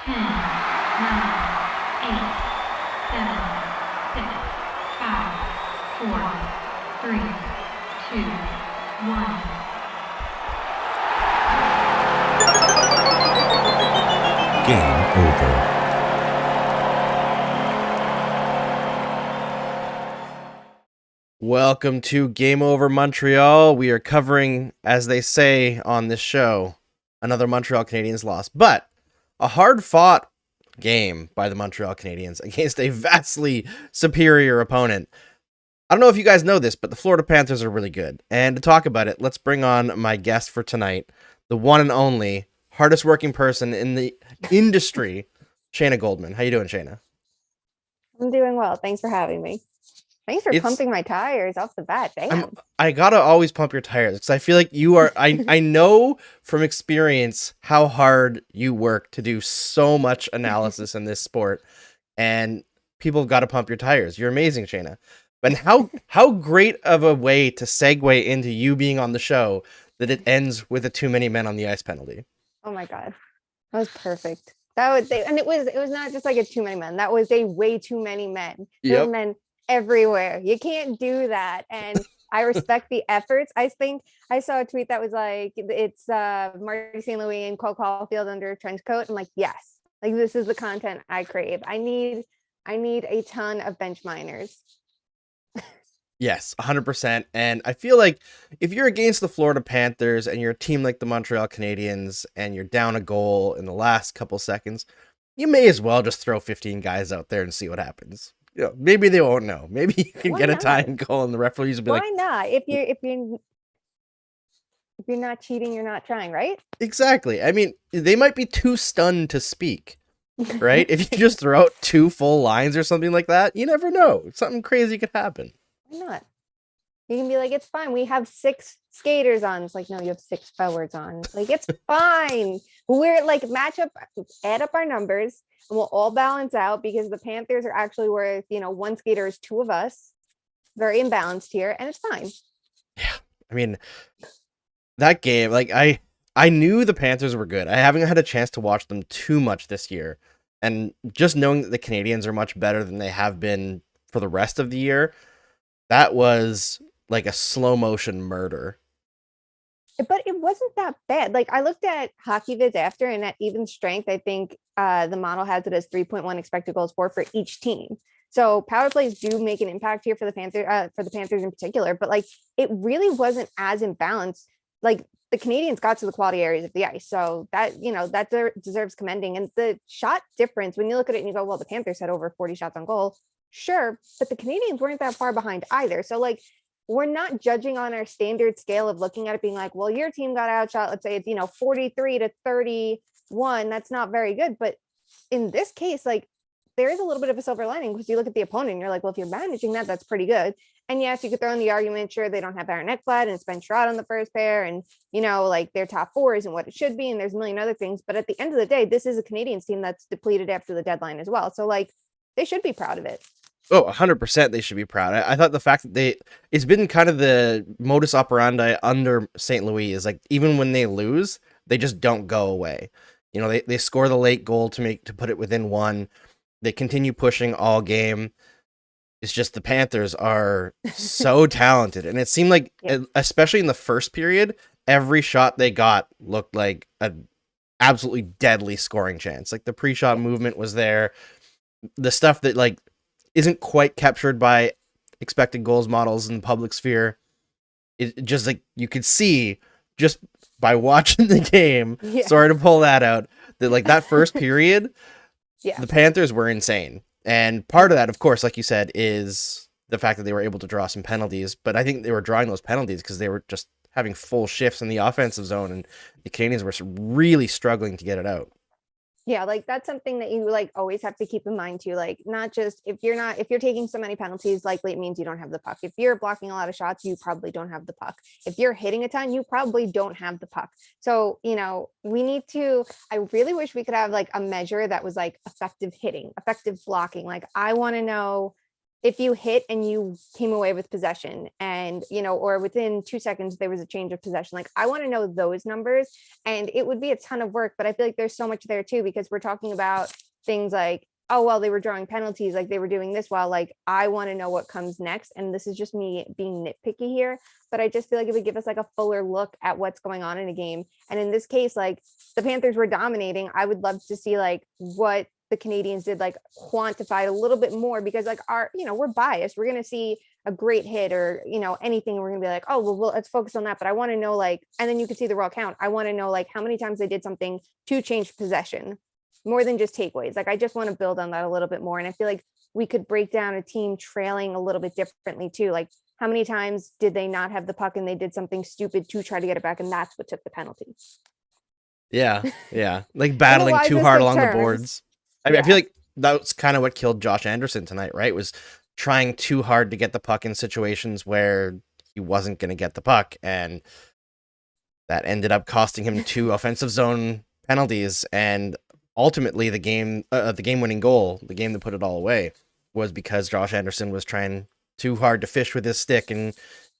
10, 9, 8, 7, 6, 5, 4, 3, 2, 1. Game over. Welcome to Game Over Montreal. We are covering, as they say on this show, another Montreal Canadiens loss, but a hard-fought game by the Montreal Canadiens against a vastly superior opponent. I don't know if you guys know this, but the Florida Panthers are really good. And to talk about it, let's bring on my guest for tonight, the one and only hardest working person in the industry, Shayna Goldman. How you doing, Shayna? I'm doing well. Thanks for having me. Thanks for pumping my tires off the bat. Damn. I gotta always pump your tires because I feel like you are. I know from experience how hard you work to do so much analysis in this sport, and people have got to pump your tires. You're amazing, Shayna. But how great of a way to segue into you being on the show that it ends with a too many men on the ice penalty. Oh my god, that was perfect. And it was not just like a too many men. That was a way too many men. There were men everywhere. You can't do that. And I respect the efforts. I think I saw a tweet that was like, it's Marty St. Louis and Cole Caulfield under a trench coat. I'm like, yes, like this is the content I crave. I need a ton of bench miners. Yes, 100%. And I feel like if you're against the Florida Panthers and you're a team like the Montreal Canadiens and you're down a goal in the last couple seconds, you may as well just throw 15 guys out there and see what happens. You know, maybe they won't know. Maybe you can get a tying goal and the referees will be like, why not? If you're not cheating, you're not trying, right? Exactly. I mean, they might be too stunned to speak, right? If you just throw out 2 full lines or something like that, you never know. Something crazy could happen. Why not? You can be like, it's fine. We have 6 skaters on. It's like, no, you have 6 forwards on. Like, it's fine. We're like, add up our numbers, and we'll all balance out because the Panthers are actually worth, 1 skater is 2 of us. Very imbalanced here, and it's fine. Yeah. I mean, that game, like, I knew the Panthers were good. I haven't had a chance to watch them too much this year. And just knowing that the Canadiens are much better than they have been for the rest of the year, that was like a slow motion murder. But it wasn't that bad. Like, I looked at Hockey Vids after, and at even strength, I think the model has it as 3.1 expected goals for each team. So power plays do make an impact here for the Panthers in particular. But like, it really wasn't as imbalanced. Like, the Canadiens got to the quality areas of the ice, so that deserves commending. And the shot difference, when you look at it and you go, well, the Panthers had over 40 shots on goal. Sure, but the Canadiens weren't that far behind either. So like, we're not judging on our standard scale of looking at it being like, well, your team got outshot. Let's say it's 43 to 31. That's not very good. But in this case, like, there is a little bit of a silver lining because you look at the opponent and you're like, well, if you're managing that, that's pretty good. And yes, you could throw in the argument, sure, they don't have Aaron Ekblad and it's Ben Chiarot on the first pair, and like their top 4 isn't what it should be, and there's a million other things. But at the end of the day, this is a Canadiens team that's depleted after the deadline as well. So like, they should be proud of it. Oh, 100% they should be proud. I thought the fact that it's been kind of the modus operandi under St. Louis is like, even when they lose, they just don't go away. They score the late goal to put it within 1. They continue pushing all game. It's just the Panthers are so talented. And it seemed like, especially in the first period, every shot they got looked like an absolutely deadly scoring chance. Like, the pre-shot movement was there. The stuff that like isn't quite captured by expected goals models in the public sphere. It just, like, you could see just by watching the game, sorry to pull that out, that like that first period, the Panthers were insane. And part of that, of course, like you said, is the fact that they were able to draw some penalties. But I think they were drawing those penalties because they were just having full shifts in the offensive zone, and the Canadiens were really struggling to get it out. Yeah, like, that's something that you like always have to keep in mind too. Like, not just if you're taking so many penalties, likely it means you don't have the puck. If you're blocking a lot of shots, you probably don't have the puck. If you're hitting a ton, you probably don't have the puck. So, we need to, I really wish we could have like a measure that was like effective hitting, effective blocking. Like, I want to know if you hit and you came away with possession and, or within 2 seconds, there was a change of possession. Like, I want to know those numbers, and it would be a ton of work, but I feel like there's so much there too, because we're talking about things like, oh, well, they were drawing penalties, like they were doing this well. Like, I want to know what comes next. And this is just me being nitpicky here, but I just feel like it would give us like a fuller look at what's going on in a game. And in this case, like, the Panthers were dominating. I would love to see like what the Canadiens did, like quantified a little bit more, because like we're biased. We're going to see a great hit or, anything. We're going to be like, oh, well, let's focus on that. But I want to know, like, and then you can see the raw count. I want to know like how many times they did something to change possession more than just takeaways. Like, I just want to build on that a little bit more. And I feel like we could break down a team trailing a little bit differently too. Like, how many times did they not have the puck and they did something stupid to try to get it back, and that's what took the penalty? Yeah. Like battling too hard along the boards. I mean, I feel like that's kind of what killed Josh Anderson tonight, right? Was trying too hard to get the puck in situations where he wasn't going to get the puck, and that ended up costing him 2 offensive zone penalties. And ultimately, the game-winning goal, the game that put it all away, was because Josh Anderson was trying too hard to fish with his stick and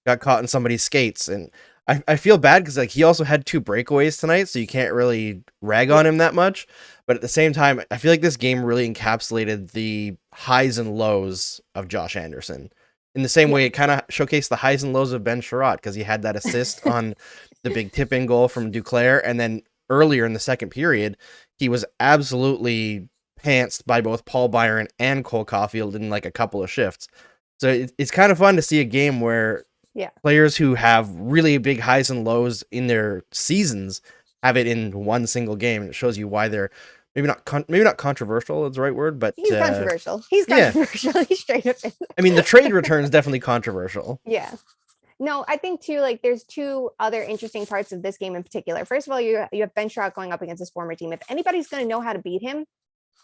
got caught in somebody's skates. And I feel bad because like he also had 2 breakaways tonight, so you can't really rag on him that much. But at the same time, I feel like this game really encapsulated the highs and lows of Josh Anderson. In the same way, it kind of showcased the highs and lows of Ben Chiarot, because he had that assist on the big tip-in goal from Duclair, and then earlier in the second period, he was absolutely pantsed by both Paul Byron and Cole Caulfield in like a couple of shifts. So it's kind of fun to see a game where players who have really big highs and lows in their seasons have it in one single game. And it shows you why they're maybe not controversial is the right word, but he's controversial. He's controversial. He's straight up. I mean, the trade return is definitely controversial. Yeah. No, I think too, like there's 2 other interesting parts of this game in particular. First of all, you have Ben Chiarot going up against his former team. If anybody's going to know how to beat him,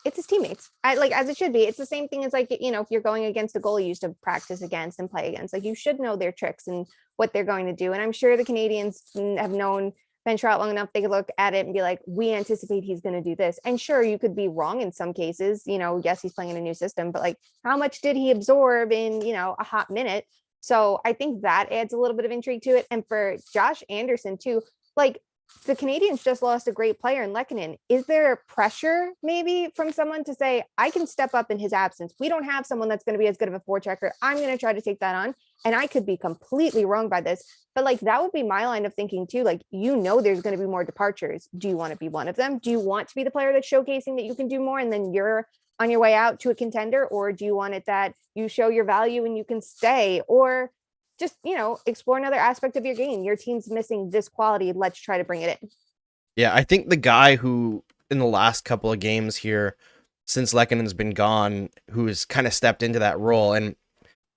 it's his teammates. As it should be. It's the same thing as like, if you're going against a goalie you used to practice against and play against, like you should know their tricks and what they're going to do. And I'm sure the Canadiens have known Ben Chiarot long enough, they could look at it and be like, we anticipate he's going to do this. And sure, you could be wrong in some cases, yes, he's playing in a new system, but like how much did he absorb in, a hot minute? So I think that adds a little bit of intrigue to it. And for Josh Anderson too, like the Canadiens just lost a great player in Lehkonen. Is there pressure maybe from someone to say, I can step up in his absence? We don't have someone that's going to be as good of a forechecker. I'm going to try to take that on. And I could be completely wrong by this, but like that would be my line of thinking too. Like, there's going to be more departures. Do you want to be one of them? Do you want to be the player that's showcasing that you can do more and then you're on your way out to a contender? Or do you want it that you show your value and you can stay, or just, explore another aspect of your game? Your team's missing this quality. Let's try to bring it in. Yeah, I think the guy who in the last couple of games here, since Lehkonen's been gone, who has kind of stepped into that role, and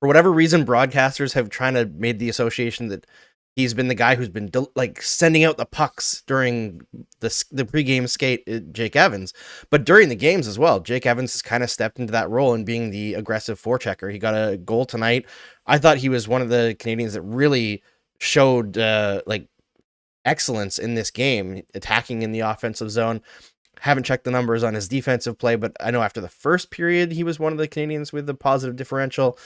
for whatever reason, broadcasters have trying to made the association that he's been the guy who's been like sending out the pucks during the pregame skate, Jake Evans. But during the games as well, Jake Evans has kind of stepped into that role and being the aggressive forechecker. He got a goal tonight. I thought he was one of the Canadiens that really showed like excellence in this game, attacking in the offensive zone. Haven't checked the numbers on his defensive play, but I know after the first period, he was one of the Canadiens with the positive differential.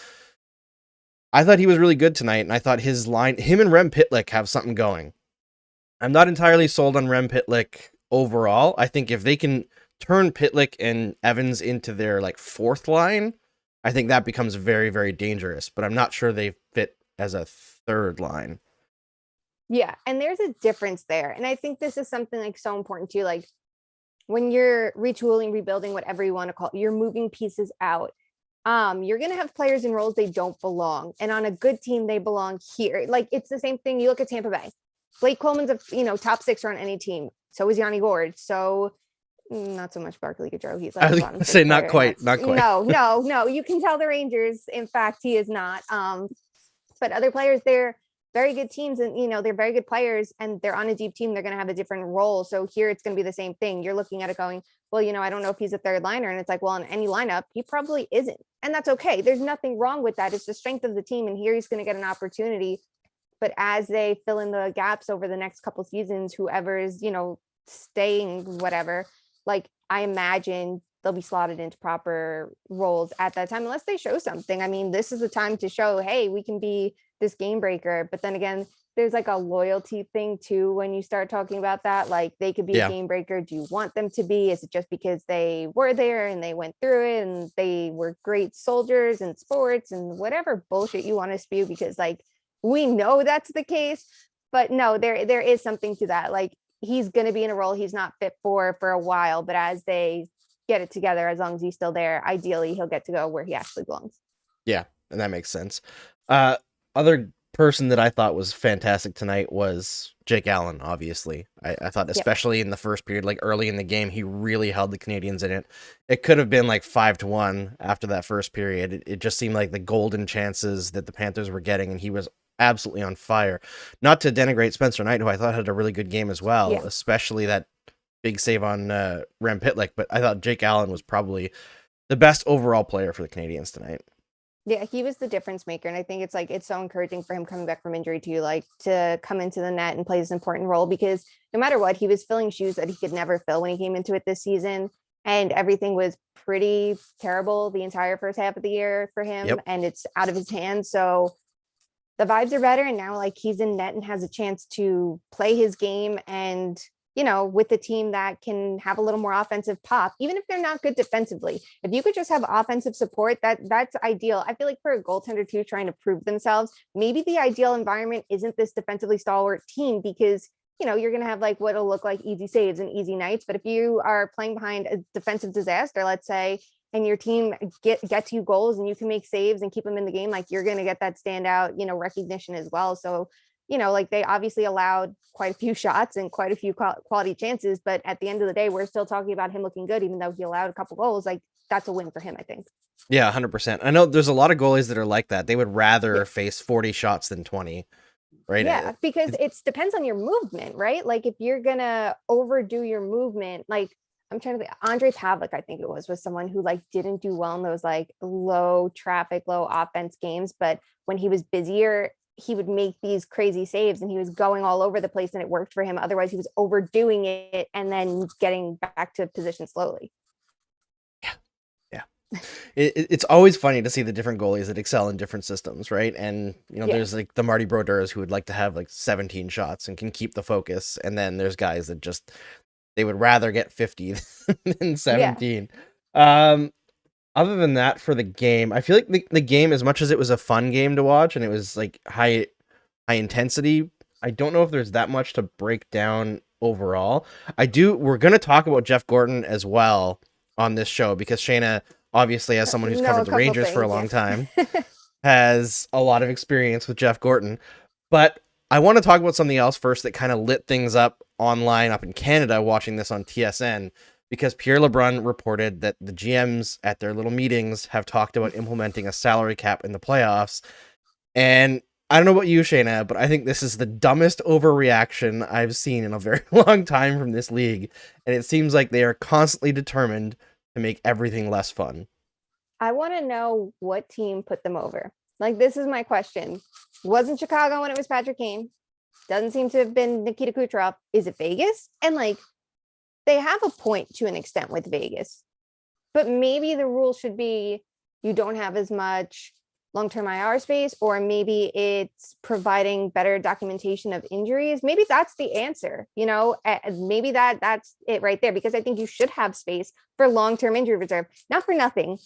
I thought he was really good tonight, and I thought him and Rem Pitlick have something going. I'm not entirely sold on Rem Pitlick overall. I think if they can turn Pitlick and Evans into their like 4th line, I think that becomes very, very dangerous, but I'm not sure they fit as a 3rd line. Yeah, and there's a difference there. And I think this is something like so important too. Like when you're retooling, rebuilding, whatever you want to call it, you're moving pieces out. You're going to have players in roles they don't belong. And on a good team, they belong here. Like it's the same thing. You look at Tampa Bay. Blake Coleman's a, top 6 on any team. So is Yanni Gord. So not so much Barkley Gaudreau. He's like, I was going to say not quite. No. You can tell the Rangers. In fact, he is not. But other players, they're very good teams and, they're very good players and they're on a deep team. They're going to have a different role. So here it's going to be the same thing. You're looking at it going, well, I don't know if he's a 3rd liner. And it's like, well, in any lineup, he probably isn't. And that's okay. There's nothing wrong with that. It's the strength of the team. And here he's going to get an opportunity. But as they fill in the gaps over the next couple seasons, whoever is, staying, whatever, like I imagine they'll be slotted into proper roles at that time, unless they show something. I mean, this is the time to show, hey, we can be this game breaker. But then again, there's like a loyalty thing too when you start talking about that. Like, they could be a game breaker. Do you want them to be? Is it just because they were there and they went through it and they were great soldiers in sports and whatever bullshit you want to spew? Because like, we know that's the case, but no, there is something to that. Like, he's going to be in a role he's not fit for a while, but as they get it together, as long as he's still there, ideally he'll get to go where he actually belongs. Yeah, and that makes sense. Other person that I thought was fantastic tonight was Jake Allen. Obviously, I thought, especially in the first period, like early in the game, he really held the Canadiens in it. It could have been like 5-1 after that first period. It just seemed like the golden chances that the Panthers were getting, and he was absolutely on fire. Not to denigrate Spencer Knight, who I thought had a really good game as well, especially that big save on Rem Pitlick, but I thought Jake Allen was probably the best overall player for the Canadiens tonight. Yeah, he was the difference maker. And I think it's like, it's so encouraging for him coming back from injury to like to come into the net and play this important role, because no matter what, he was filling shoes that he could never fill when he came into it this season. And everything was pretty terrible the entire first half of the year for him. And it's out of his hands. So the vibes are better. And now like he's in net and has a chance to play his game, and you know, with the team that can have a little more offensive pop, even if they're not good defensively. If you could just have offensive support, that's ideal. I feel like for a goaltender too, trying to prove themselves, maybe the ideal environment isn't this defensively stalwart team, because, you know, you're going to have like what'll look like easy saves and easy nights. But if you are playing behind a defensive disaster, let's say, and your team gets you goals and you can make saves and keep them in the game, like you're going to get that standout, you know, recognition as well. So, you know, like they obviously allowed quite a few shots and quite a few quality chances, but at the end of the day, we're still talking about him looking good, even though he allowed a couple goals. Like, that's a win for him, I think. Yeah, 100%. I know there's a lot of goalies that are like that. They would rather face 40 shots than 20, right? Yeah, because it depends on your movement, right? Like if you're gonna overdo your movement, like I'm trying to think, Andre Pavlik, I think it was someone who like didn't do well in those like low traffic, low offense games, but when he was busier, he would make these crazy saves and he was going all over the place and it worked for him. Otherwise he was overdoing it and then getting back to position slowly. Yeah. It's always funny to see the different goalies that excel in different systems, right? And, you know, there's like the Marty Brodeurs who would like to have like 17 shots and can keep the focus. And then there's guys that just, they would rather get 50 than 17. Other than that, for the game, I feel like the game, as much as it was a fun game to watch and it was like high intensity, I don't know if there's that much to break down overall. We're going to talk about Jeff Gorton as well on this show, because Shayna, obviously, as someone who's covered the Rangers for a long time, has a lot of experience with Jeff Gorton. But I want to talk about something else first that kind of lit things up online up in Canada watching this on TSN. Because Pierre LeBrun reported that the GMs at their little meetings have talked about implementing a salary cap in the playoffs. And I don't know about you, Shayna, but I think this is the dumbest overreaction I've seen in a very long time from this league. And it seems like they are constantly determined to make everything less fun. I want to know what team put them over. Like, this is my question. It wasn't Chicago when it was Patrick Kane. Doesn't seem to have been Nikita Kucherov. Is it Vegas? And like, they have a point to an extent with Vegas, but maybe the rule should be you don't have as much long-term IR space, or maybe it's providing better documentation of injuries. Maybe that's the answer, you know, maybe that's it right there, because I think you should have space for long-term injury reserve, not for nothing.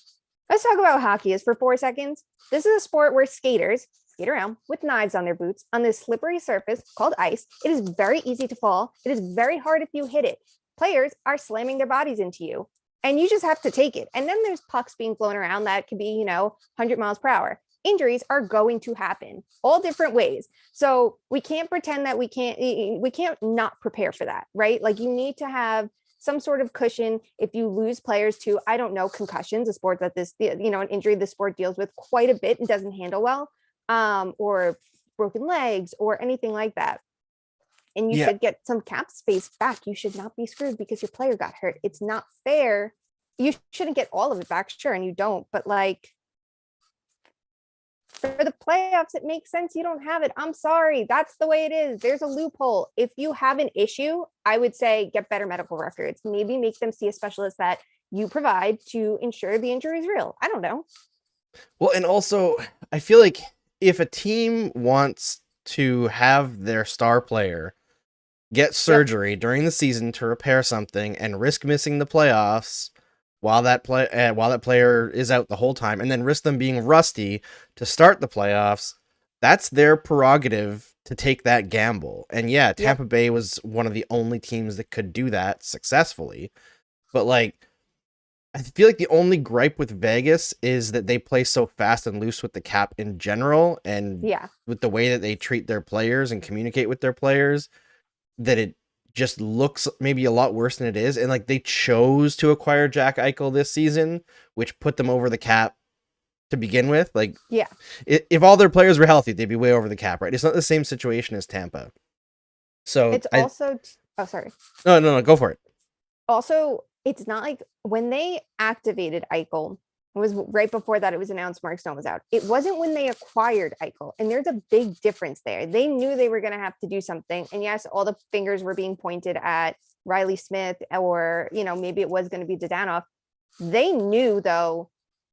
Let's talk about hockey is for 4 seconds. This is a sport where skaters skate around with knives on their boots on this slippery surface called ice. It is very easy to fall. It is very hard if you hit it. Players are slamming their bodies into you and you just have to take it. And then there's pucks being flown around that could be, you know, 100 miles per hour. Injuries are going to happen all different ways. So we can't pretend that we can't not prepare for that, right? Like, you need to have some sort of cushion if you lose players to, I don't know, concussions, a sport that this, you know, an injury the sport deals with quite a bit and doesn't handle well, or broken legs or anything like that. And you should get some cap space back. You should not be screwed because your player got hurt. It's not fair. You shouldn't get all of it back, sure, and you don't. But like, for the playoffs, it makes sense you don't have it. I'm sorry. That's the way it is. There's a loophole. If you have an issue, I would say get better medical records. Maybe make them see a specialist that you provide to ensure the injury is real. I don't know. Well, and also, I feel like if a team wants to have their star player get surgery during the season to repair something and risk missing the playoffs while that player is out the whole time, and then risk them being rusty to start the playoffs, that's their prerogative to take that gamble. And yeah, Tampa Bay was one of the only teams that could do that successfully. But like, I feel like the only gripe with Vegas is that they play so fast and loose with the cap in general, and with the way that they treat their players and communicate with their players, that it just looks maybe a lot worse than it is. And like, they chose to acquire Jack Eichel this season, which put them over the cap to begin with. Like, if all their players were healthy, they'd be way over the cap, right? It's not the same situation as Tampa. So it's also sorry. No, go for it. Also, it's not like when they activated Eichel, it was right before that it was announced Mark Stone was out. It wasn't when they acquired Eichel. And there's a big difference there. They knew they were going to have to do something. And yes, all the fingers were being pointed at Riley Smith, or, you know, maybe it was going to be Dadanoff. They knew, though,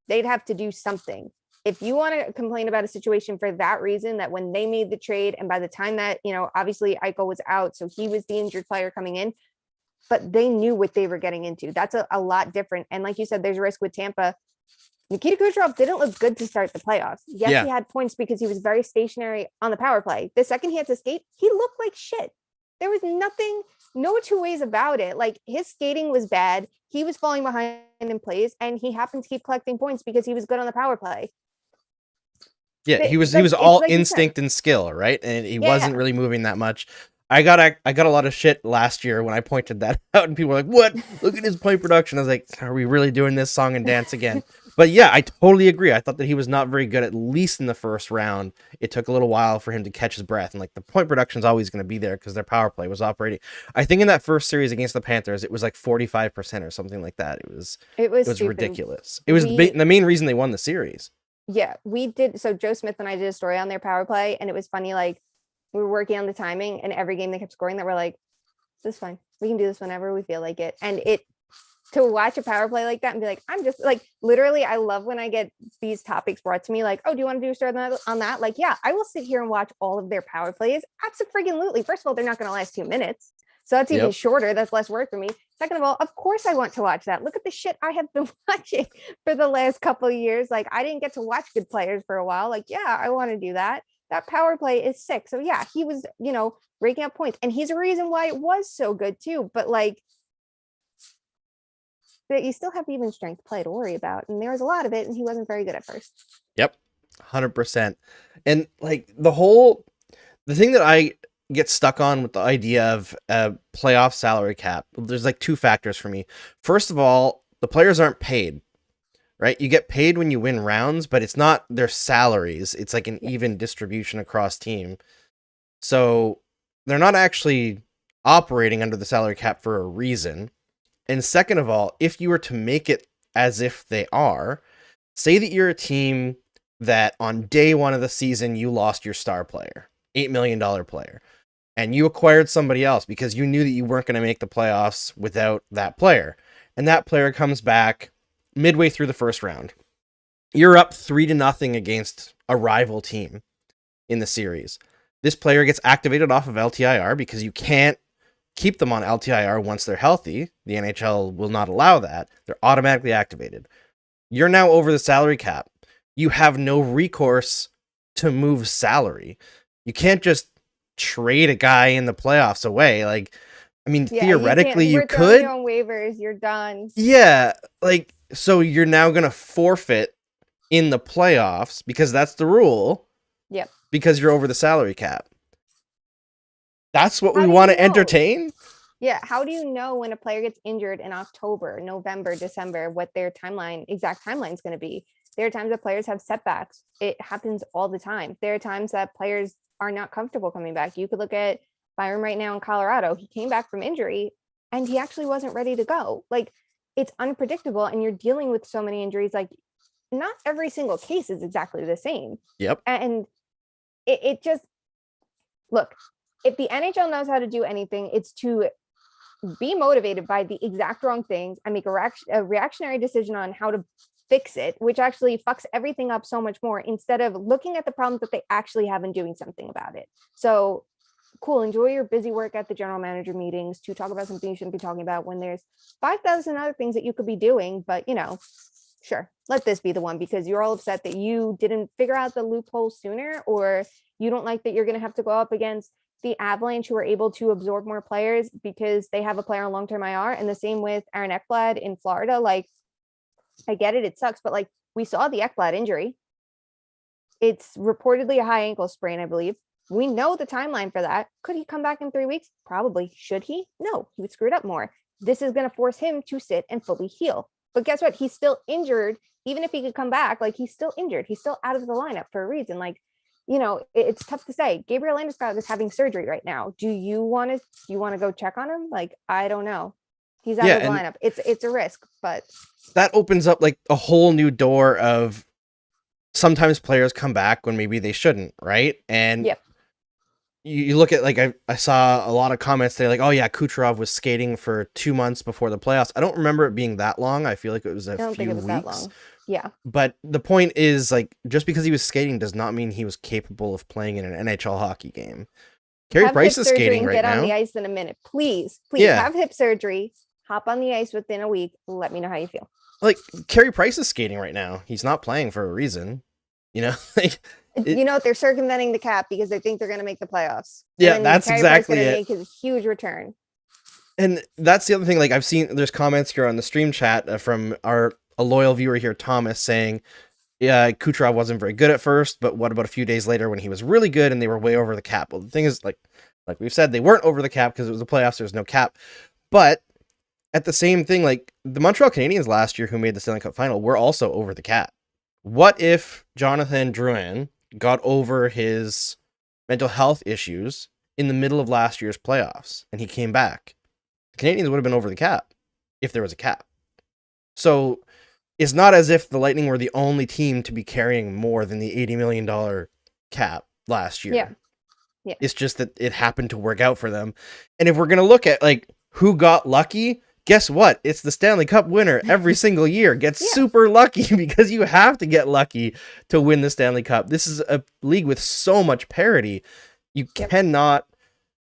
they'd have to do something. If you want to complain about a situation for that reason, that when they made the trade, and by the time that, you know, obviously Eichel was out, so he was the injured player coming in, but they knew what they were getting into. That's a lot different. And like you said, there's a risk with Tampa. Nikita Kucherov didn't look good to start the playoffs. Yes, he had points because he was very stationary on the power play. The second he had to skate, he looked like shit. There was no two ways about it. Like, his skating was bad. He was falling behind in plays, and he happened to keep collecting points because he was good on the power play. Yeah, he was all like instinct and skill, right? And he wasn't really moving that much. I got a lot of shit last year when I pointed that out, and people were like, "What? Look at his point production." I was like, "Are we really doing this song and dance again?" But yeah, I totally agree. I thought that he was not very good, at least in the first round. It took a little while for him to catch his breath, and like, the point production is always going to be there because their power play was operating. I think in that first series against the Panthers, it was like 45% or something like that. It was ridiculous. It was the main reason they won the series. Yeah, we did. So Joe Smith and I did a story on their power play, and it was funny. Like, we were working on the timing, and every game they kept scoring that we're like, this is fine. We can do this whenever we feel like it. And to watch a power play like that and be like, I'm just like, literally, I love when I get these topics brought to me, like, oh, do you want to do a story on that? Like, yeah, I will sit here and watch all of their power plays. Absolutely. First of all, they're not going to last 2 minutes. So that's even shorter. That's less work for me. Second of all, of course I want to watch that. Look at the shit I have been watching for the last couple of years. Like, I didn't get to watch good players for a while. Like, yeah, I want to do that. That power play is sick. So yeah, he was, you know, raking up points, and he's a reason why it was so good too. But like, that you still have even strength play to worry about, and there was a lot of it, and he wasn't very good at first. Yep, 100%. And like, the thing that I get stuck on with the idea of a playoff salary cap, there's like two factors for me. First of all, the players aren't paid. Right? You get paid when you win rounds, but it's not their salaries. It's like an even distribution across team. So they're not actually operating under the salary cap for a reason. And second of all, if you were to make it as if they are, say that you're a team that on day one of the season, you lost your star player, $8 million player, and you acquired somebody else because you knew that you weren't going to make the playoffs without that player. And that player comes back midway through the first round. You're up 3-0 against a rival team in the series. This player gets activated off of LTIR because you can't keep them on LTIR once they're healthy. The NHL will not allow that. They're automatically activated. You're now over the salary cap. You have no recourse to move salary. You can't just trade a guy in the playoffs away. Like, I mean, theoretically you could. You're on waivers. You're done. Yeah, like, so you're now going to forfeit in the playoffs because that's the rule. Yep. Because you're over the salary cap. That's what we want to entertain? Yeah. How do you know when a player gets injured in October, November, December, what their exact timeline is going to be? There are times that players have setbacks. It happens all the time. There are times that players are not comfortable coming back. You could look at Byron right now in Colorado. He came back from injury and he actually wasn't ready to go. Like, it's unpredictable, and you're dealing with so many injuries. Like, not every single case is exactly the same. Yep. And it just, look, if the NHL knows how to do anything, it's to be motivated by the exact wrong things and make a reactionary decision on how to fix it, which actually fucks everything up so much more, instead of looking at the problems that they actually have and doing something about it. So cool, enjoy your busy work at the general manager meetings to talk about something you shouldn't be talking about when there's 5,000 other things that you could be doing. But sure, let this be the one, because you're all upset that you didn't figure out the loophole sooner, or you don't like that you're going to have to go up against the Avalanche, who are able to absorb more players because they have a player on long-term IR. And the same with Aaron Ekblad in Florida. Like, I get it sucks, but like, we saw the Ekblad injury. It's reportedly a high ankle sprain, I believe. We know the timeline for that. Could he come back in 3 weeks? Probably. Should he? No, he would screw it up more. This is going to force him to sit and fully heal. But guess what? He's still injured. Even if he could come back, like, he's still injured. He's still out of the lineup for a reason. Like, it's tough to say. Gabriel Landeskog is having surgery right now. Do you want to go check on him? Like, I don't know. He's out of the lineup. It's a risk, but that opens up like a whole new door of sometimes players come back when maybe they shouldn't, right? And yep. You look at, like, I saw a lot of comments today, like, oh yeah, Kucherov was skating for 2 months before the playoffs. I don't remember it being that long. I feel like it was a few weeks. That long. Yeah. But the point is, like, just because he was skating does not mean he was capable of playing in an NHL hockey game. Carey Price is skating right now. Get on the ice in a minute, please. Have hip surgery. Hop on the ice within a week. Let me know how you feel. Like, Carey Price is skating right now. He's not playing for a reason. They're circumventing the cap because they think they're going to make the playoffs. Yeah, that's exactly it. Make his huge return. And that's the other thing. Like, I've seen there's comments here on the stream chat from a loyal viewer here, Thomas, saying, yeah, Kucherov wasn't very good at first, but what about a few days later when he was really good and they were way over the cap? Well, the thing is, like we've said, they weren't over the cap because it was the playoffs. There's no cap. But at the same thing, like, the Montreal Canadiens last year, who made the Stanley Cup final, were also over the cap. What if Jonathan Drouin got over his mental health issues in the middle of last year's playoffs and he came back? The Canadiens would have been over the cap if there was a cap. So it's not as if the Lightning were the only team to be carrying more than the $80 million cap last year. Yeah. It's just that it happened to work out for them. And if we're going to look at, like, who got lucky, guess what? It's the Stanley Cup winner every single year gets super lucky, because you have to get lucky to win the Stanley Cup. This is a league with so much parity. You cannot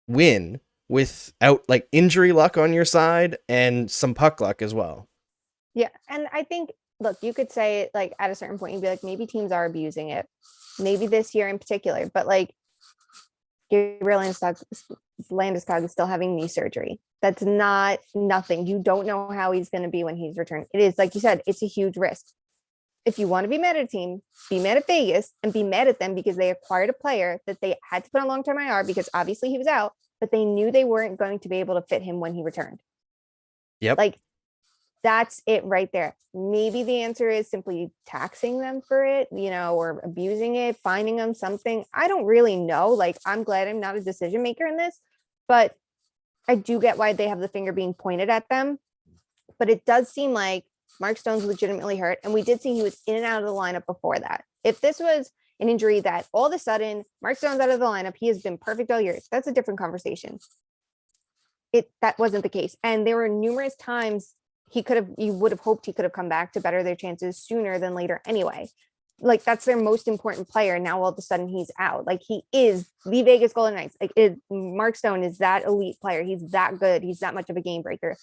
win without, like, injury luck on your side and some puck luck as well. Yeah. And I think, look, you could say, like, at a certain point, you'd be like, maybe teams are abusing it. Maybe this year in particular, but, like, Gabriel Landeskog is still having knee surgery. That's not nothing. You don't know how he's going to be when he's returned. It is, like you said, it's a huge risk. If you want to be mad at a team, be mad at Vegas and be mad at them because they acquired a player that they had to put on long-term IR because obviously he was out, but they knew they weren't going to be able to fit him when he returned. Yep. Like, that's it right there. Maybe the answer is simply taxing them for it, or abusing it, finding them something. I don't really know. Like, I'm glad I'm not a decision maker in this, but I do get why they have the finger being pointed at them. But it does seem like Mark Stone's legitimately hurt. And we did see he was in and out of the lineup before that. If this was an injury that all of a sudden Mark Stone's out of the lineup, he has been perfect all year, that's a different conversation. That wasn't the case. And there were numerous times you would have hoped he could have come back to better their chances sooner than later anyway. Like, that's their most important player. Now, all of a sudden he's out. Like, he is the Vegas Golden Knights. Like, Mark Stone is that elite player. He's that good. He's that much of a game breaker.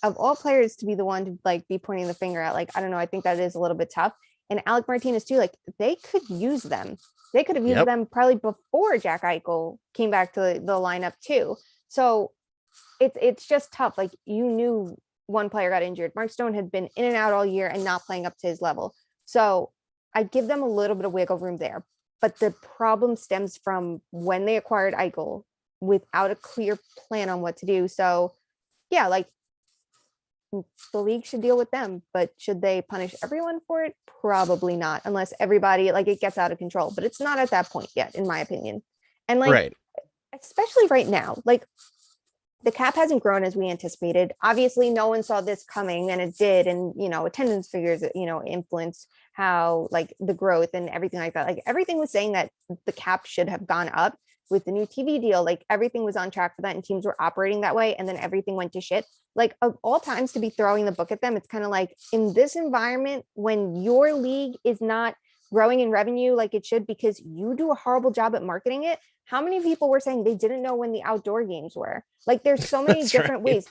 Of all players to be the one to, like, be pointing the finger at, like, I don't know. I think that is a little bit tough. And Alec Martinez too, like, they could use them. They could have used them probably before Jack Eichel came back to the lineup too. So it's just tough. Like, you knew one player got injured. Mark Stone had been in and out all year and not playing up to his level. So I give them a little bit of wiggle room there, but the problem stems from when they acquired Eichel without a clear plan on what to do. So yeah, like, the league should deal with them, but should they punish everyone for it? Probably not, unless everybody, like, it gets out of control, but it's not at that point yet, in my opinion. And, like, especially right now, like, the cap hasn't grown as we anticipated. Obviously, no one saw this coming, and it did. And, attendance figures, influence how, like, the growth and everything like that. Like, everything was saying that the cap should have gone up, with the new TV deal, like everything was on track for that and teams were operating that way. And then everything went to shit. Like of all times to be throwing the book at them, it's kind of like in this environment when your league is not growing in revenue like it should because you do a horrible job at marketing it. How many people were saying they didn't know when the outdoor games were? Like there's so many different ways.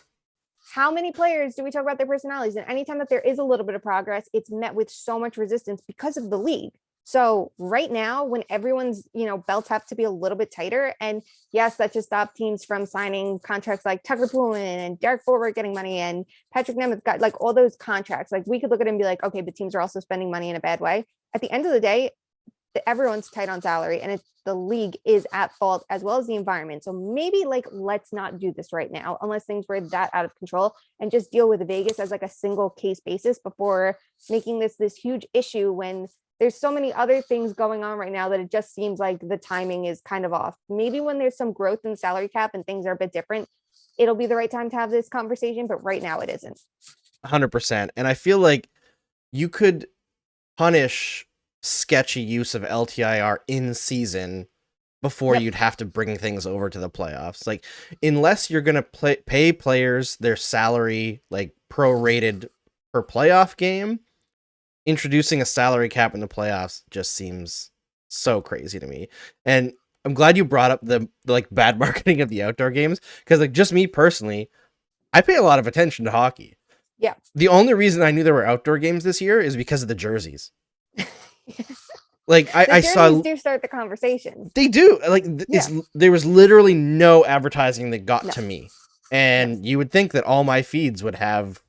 How many players do we talk about their personalities? And anytime that there is a little bit of progress, it's met with so much resistance because of the league. So right now, when everyone's, belt up to be a little bit tighter, and yes, that just stopped teams from signing contracts like Tucker Poolman and Derek Forward getting money and Patrick Nemeth got like all those contracts. Like we could look at it and be like, okay, but teams are also spending money in a bad way. At the end of the day, everyone's tight on salary and the league is at fault as well as the environment. So maybe like, let's not do this right now unless things were that out of control and just deal with Vegas as like a single case basis before making this huge issue when there's so many other things going on right now that it just seems like the timing is kind of off. Maybe when there's some growth in the salary cap and things are a bit different, it'll be the right time to have this conversation. But right now it isn't. 100%. And I feel like you could punish sketchy use of LTIR in season before you'd have to bring things over to the playoffs. Like unless you're going to pay players their salary, like prorated per playoff game, introducing a salary cap in the playoffs just seems so crazy to me. And I'm glad you brought up the like bad marketing of the outdoor games because like just me personally, I pay a lot of attention to hockey. Yeah. The only reason I knew there were outdoor games this year is because of the jerseys. Like I saw do start the conversation. They do like there was literally no advertising that got to me, and you would think that all my feeds would have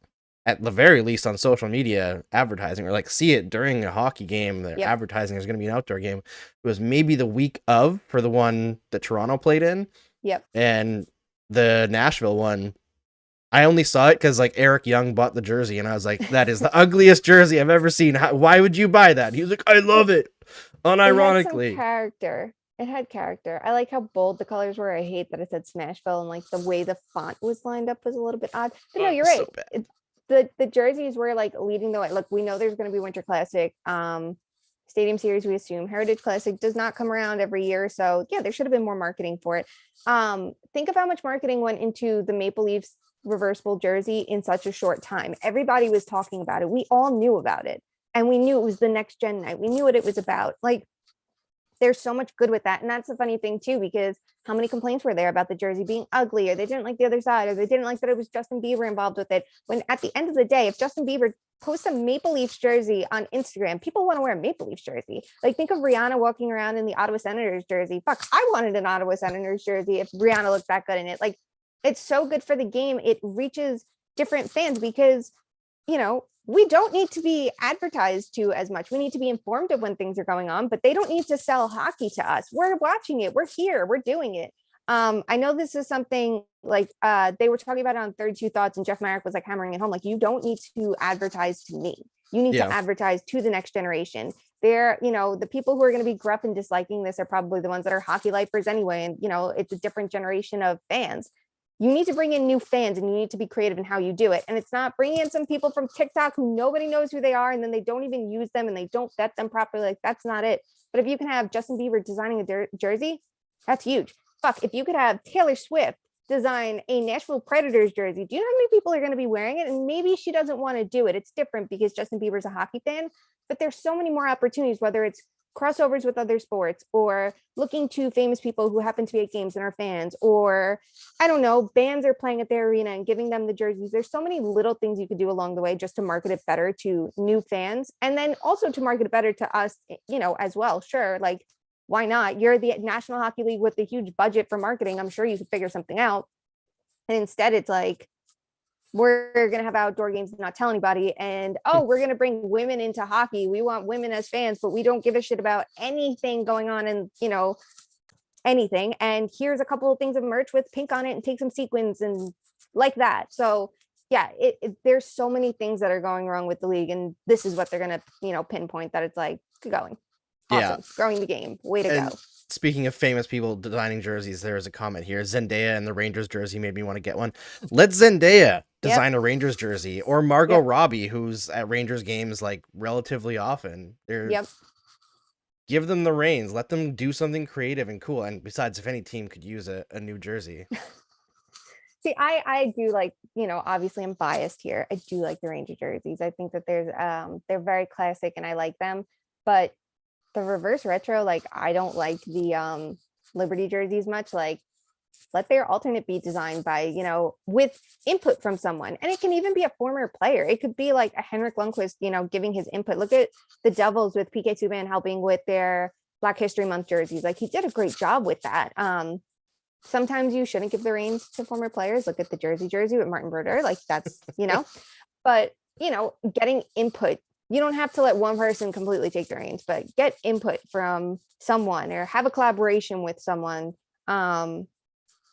at the very least on social media advertising or like see it during a hockey game. The advertising is going to be an outdoor game. It was maybe the week of for the one that Toronto played in. Yep. And the Nashville one, I only saw it because like Eric Young bought the jersey and I was like, that is the ugliest jersey I've ever seen. Why would you buy that? He was like, I love it. Unironically. It had character. I like how bold the colors were. I hate that it said Smashville and like the way the font was lined up was a little bit odd. But no, you're right. So the jerseys were like leading the way. Look, we know there's going to be Winter Classic, Stadium Series. We assume Heritage Classic does not come around every year, so yeah, there should have been more marketing for it. Think of how much marketing went into the Maple Leafs reversible jersey in such a short time. Everybody was talking about it. We all knew about it, and we knew it was the next gen night. We knew what it was about. Like, there's so much good with that, and that's the funny thing too, because how many complaints were there about the jersey being ugly, or they didn't like the other side, or they didn't like that it was Justin Bieber involved with it, when at the end of the day, if Justin Bieber posts a Maple Leafs jersey on Instagram, people want to wear a Maple Leafs jersey. Like, think of Rihanna walking around in the Ottawa Senators jersey. Fuck, I wanted an Ottawa Senators jersey if Rihanna looked that good in it. Like, it's so good for the game. It reaches different fans because, we don't need to be advertised to as much. We need to be informed of when things are going on, but they don't need to sell hockey to us. We're watching it. We're here. We're doing it. I know this is something like they were talking about it on 32 Thoughts, and Jeff Marek was like hammering it home. Like, you don't need to advertise to me. You need to advertise to the next generation. They're, the people who are going to be gruff and disliking this are probably the ones that are hockey lifers anyway. And, it's a different generation of fans. You need to bring in new fans, and you need to be creative in how you do it. And it's not bringing in some people from TikTok who nobody knows who they are, and then they don't even use them and they don't vet them properly. Like, that's not it. But if you can have Justin Bieber designing a jersey, that's huge. Fuck, if you could have Taylor Swift design a Nashville Predators jersey, do you know how many people are going to be wearing it? And maybe she doesn't want to do it. It's different because Justin Bieber's a hockey fan, but there's so many more opportunities, whether it's crossovers with other sports, or looking to famous people who happen to be at games and are fans, or I don't know, bands are playing at their arena and giving them the jerseys. There's so many little things you could do along the way just to market it better to new fans, and then also to market it better to us, as well. Sure, like, why not? You're the National Hockey League with a huge budget for marketing. I'm sure you could figure something out. And instead it's like, we're going to have outdoor games and not tell anybody. And, we're going to bring women into hockey. We want women as fans, but we don't give a shit about anything going on in, anything. And here's a couple of things of merch with pink on it and take some sequins and like that. So yeah, there's so many things that are going wrong with the league. And this is what they're going to, pinpoint that it's like, good going. Awesome. Growing the game. Way to go. Speaking of famous people designing jerseys, there is a comment here. Zendaya and the Rangers jersey made me want to get one. Let Zendaya design a Rangers jersey, or Margot Robbie, who's at Rangers games like relatively often. give them the reins, let them do something creative and cool. And besides, if any team could use a new jersey. See, I do like, obviously I'm biased here. I do like the Ranger jerseys. I think that they're very classic and I like them. But the reverse retro, like I don't like the Liberty jerseys much. Like let their alternate be designed by, with input from someone. And it can even be a former player. It could be like a Henrik Lundqvist, giving his input. Look at the Devils with PK Subban helping with their Black History Month jerseys. Like he did a great job with that. Sometimes you shouldn't give the reins to former players. Look at the jersey with Martin Brodeur. Like that's, but, getting input. You don't have to let one person completely take the reins, but get input from someone or have a collaboration with someone.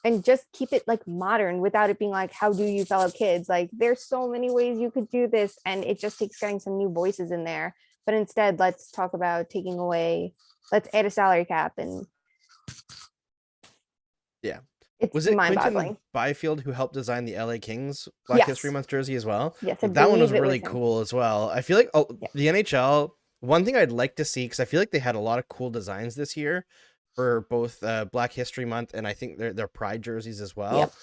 And just keep it like modern without it being like, how do you fellow kids? Like there's so many ways you could do this. And it just takes getting some new voices in there. But instead, let's talk about let's add a salary cap. And yeah. It's Was it mind-boggling. Quentin Byfield who helped design the LA Kings Black History Month jersey as well? Yes, Like, that one was believe it really him. cool as well. I feel like the NHL, one thing I'd like to see, because I feel like they had a lot of cool designs this year for both Black History Month and I think their Pride jerseys as well. Yep.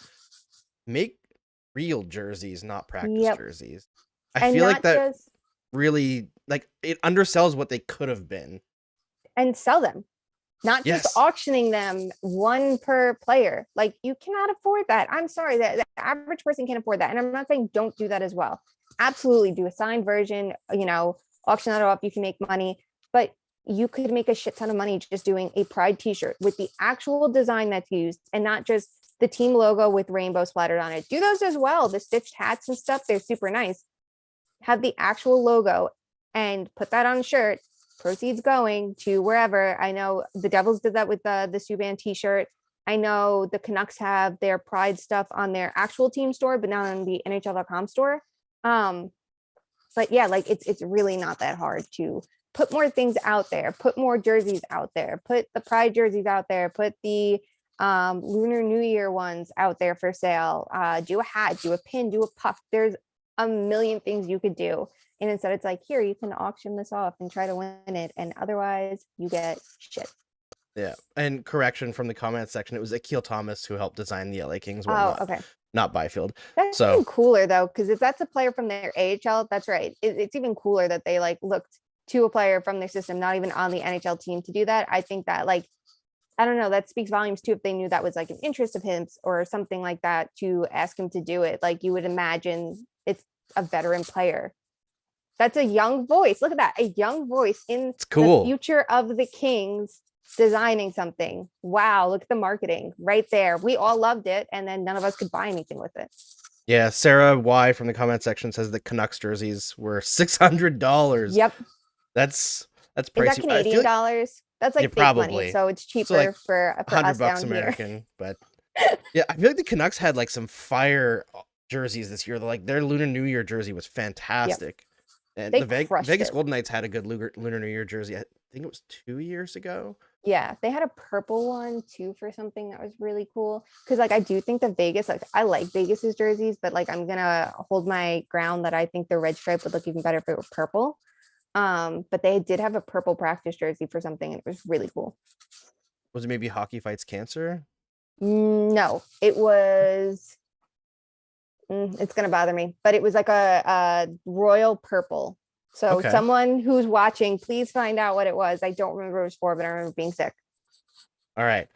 Make real jerseys, not practice Yep. jerseys. I And feel like not that just really, like, it undersells what they could have been. and sell them, not Yes. just auctioning them one per player. Like you cannot afford that. I'm sorry that the average person can't afford that. And I'm not saying don't do that as well. Absolutely do a signed version, auction that off. You can make money, but you could make a shit ton of money just doing a Pride t-shirt with the actual design that's used and not just the team logo with rainbow splattered on it. Do those as well. The stitched hats and stuff, they're super nice. Have the actual logo and put that on a shirt. Proceeds going to wherever. I know the Devils did that with the Subban t-shirt. I know the Canucks have their Pride stuff on their actual team store, but not on the NHL.com store. But yeah, like it's really not that hard to put more things out there, put more jerseys out there, put the Pride jerseys out there, put the Lunar New Year ones out there for sale. Do a hat, do a pin, do a puff. There's a million things you could do. And instead it's like, here, you can auction this off and try to win it. And otherwise you get shit. Yeah. And correction from the comment section, it was Akil Thomas who helped design the LA Kings one, Okay. not Byfield. That's So- even cooler though, because if that's a player from their AHL, that's right. It's even cooler that they like looked to a player from their system, not even on the NHL team to do that. I think that like, I don't know, that speaks volumes too if they knew that was like an interest of his or something like that to ask him to do it. Like you would imagine it's a veteran player. That's a young voice. Look at that. A young voice in cool. the future of the Kings designing something. Wow. Look at the marketing right there. We all loved it. And then none of us could buy anything with it. Yeah. Sarah Y from the comment section says the Canucks jerseys were $600. Yep. That's Is pricey. that Canadian dollars? That's like Yeah, fake money. probably. So it's cheaper like for us $100 down American, here. but yeah, I feel like the Canucks had like some fire jerseys this year. Like their Lunar New Year jersey was fantastic. And They the crushed Vegas it. Golden Knights had a good Lunar New Year jersey. I think it was 2 years ago. Yeah, they had a purple one too for something that was really cool. Because like I do think that Vegas, like I like Vegas's jerseys, but like I'm gonna hold my ground that I think the red stripe would look even better if it were purple. But they did have a purple practice jersey for something, and it was really cool. Was it maybe Hockey Fights Cancer? No, it was. It's gonna bother me, but it was like a royal purple. So Okay. someone who's watching, please find out what it was. I don't remember what it was for, but I remember being sick. All right.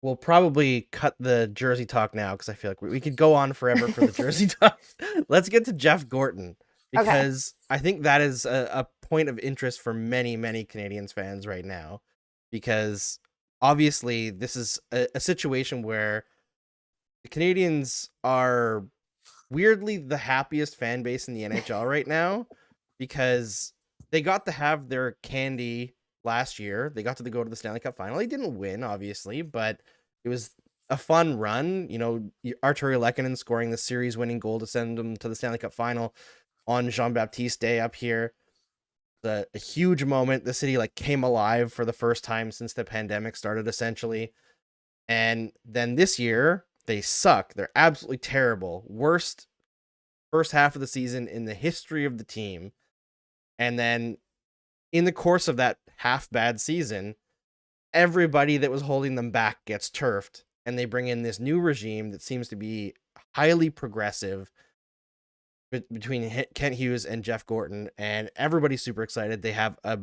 We'll probably cut the jersey talk now because I feel like we could go on forever for the jersey talk. Let's get to Jeff Gorton because I think that is a point of interest for many, many Canadiens fans right now, because obviously this is a situation where the Canadiens are weirdly the happiest fan base in the NHL right now, because they got to have their candy last year. They got to go to the Stanley Cup final. They didn't win, obviously, but it was a fun run. You know, Arturi Lehkonen scoring the series-winning goal to send them to the Stanley Cup final on Jean-Baptiste Day up here. A huge moment. The city like came alive for the first time since the pandemic started, essentially. And then this year, they suck. They're absolutely terrible. Worst first half of the season in the history of the team. And then in the course of that half bad season, everybody that was holding them back gets turfed, and they bring in this new regime that seems to be highly progressive between Kent Hughes and Jeff Gorton, and everybody's super excited. They have a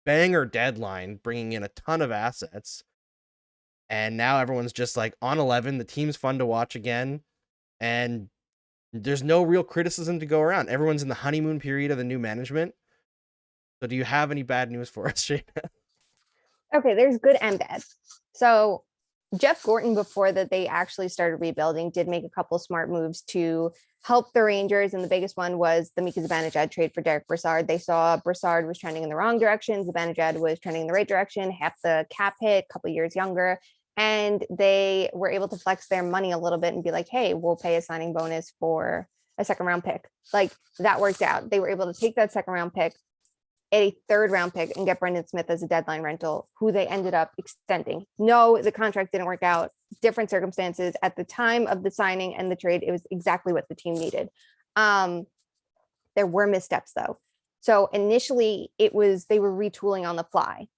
banger deadline, bringing in a ton of assets, and now everyone's just like on 11. The team's fun to watch again, and there's no real criticism to go around. Everyone's in the honeymoon period of the new management. So do you have any bad news for us, Shayna? Okay, there's good and bad. So Jeff Gorton, before that they actually started rebuilding, did make a couple smart moves to help the Rangers. And the biggest one was the Mika Zibanejad trade for Derek Brassard. They saw Brassard was trending in the wrong direction. Zibanejad was trending in the right direction, half the cap hit, a couple years younger. And they were able to flex their money a little bit and be like, hey, we'll pay a signing bonus for a second round pick. Like that worked out. They were able to take that second round pick, a third round pick, and get Brendan Smith as a deadline rental, who they ended up extending. No, the contract didn't work out. Different circumstances at the time of the signing and the trade. It was exactly what the team needed. There were missteps though. So initially they were retooling on the fly.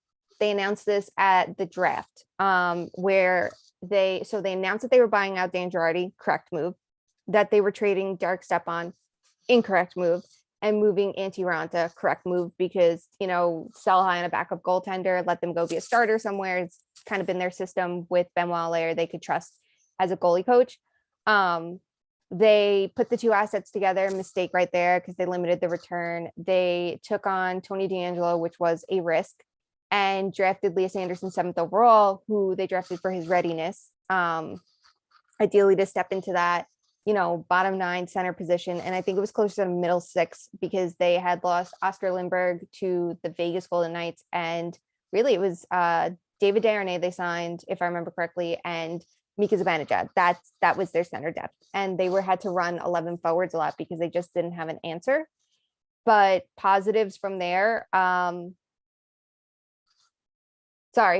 They announced this at the draft, where they announced that they were buying out Dan Girardi, correct move, that they were trading Derek Stepan, incorrect move, and moving Antti Raanta, correct move, because, sell high on a backup goaltender, let them go be a starter somewhere. It's kind of been their system with Benoit Allaire they could trust as a goalie coach. They put the two assets together, mistake right there, because they limited the return. They took on Tony DeAngelo, which was a risk, and drafted Lias Anderson 7th overall, who they drafted for his readiness, ideally to step into that bottom 9 center position. And I think it was closer to middle 6, because they had lost Oscar Lindbergh to the Vegas Golden Knights. And really it was David Desharnais they signed, if I remember correctly, and Mika Zibanejad. That was their center depth. And they had to run 11 forwards a lot because they just didn't have an answer. But positives from there.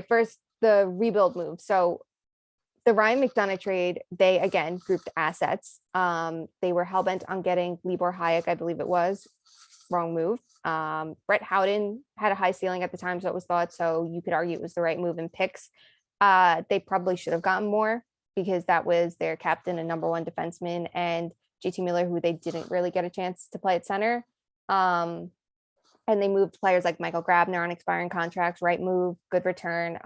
First the rebuild move. So the Ryan McDonagh trade, they again grouped assets. They were hellbent on getting Libor Hayek, I believe it was. Wrong move. Brett Howden had a high ceiling at the time, so it was thought. So you could argue it was the right move in picks. They probably should have gotten more, because that was their captain and number 1 defenseman, and JT Miller, who they didn't really get a chance to play at center. And they moved players like Michael Grabner on expiring contracts. Right move, good return.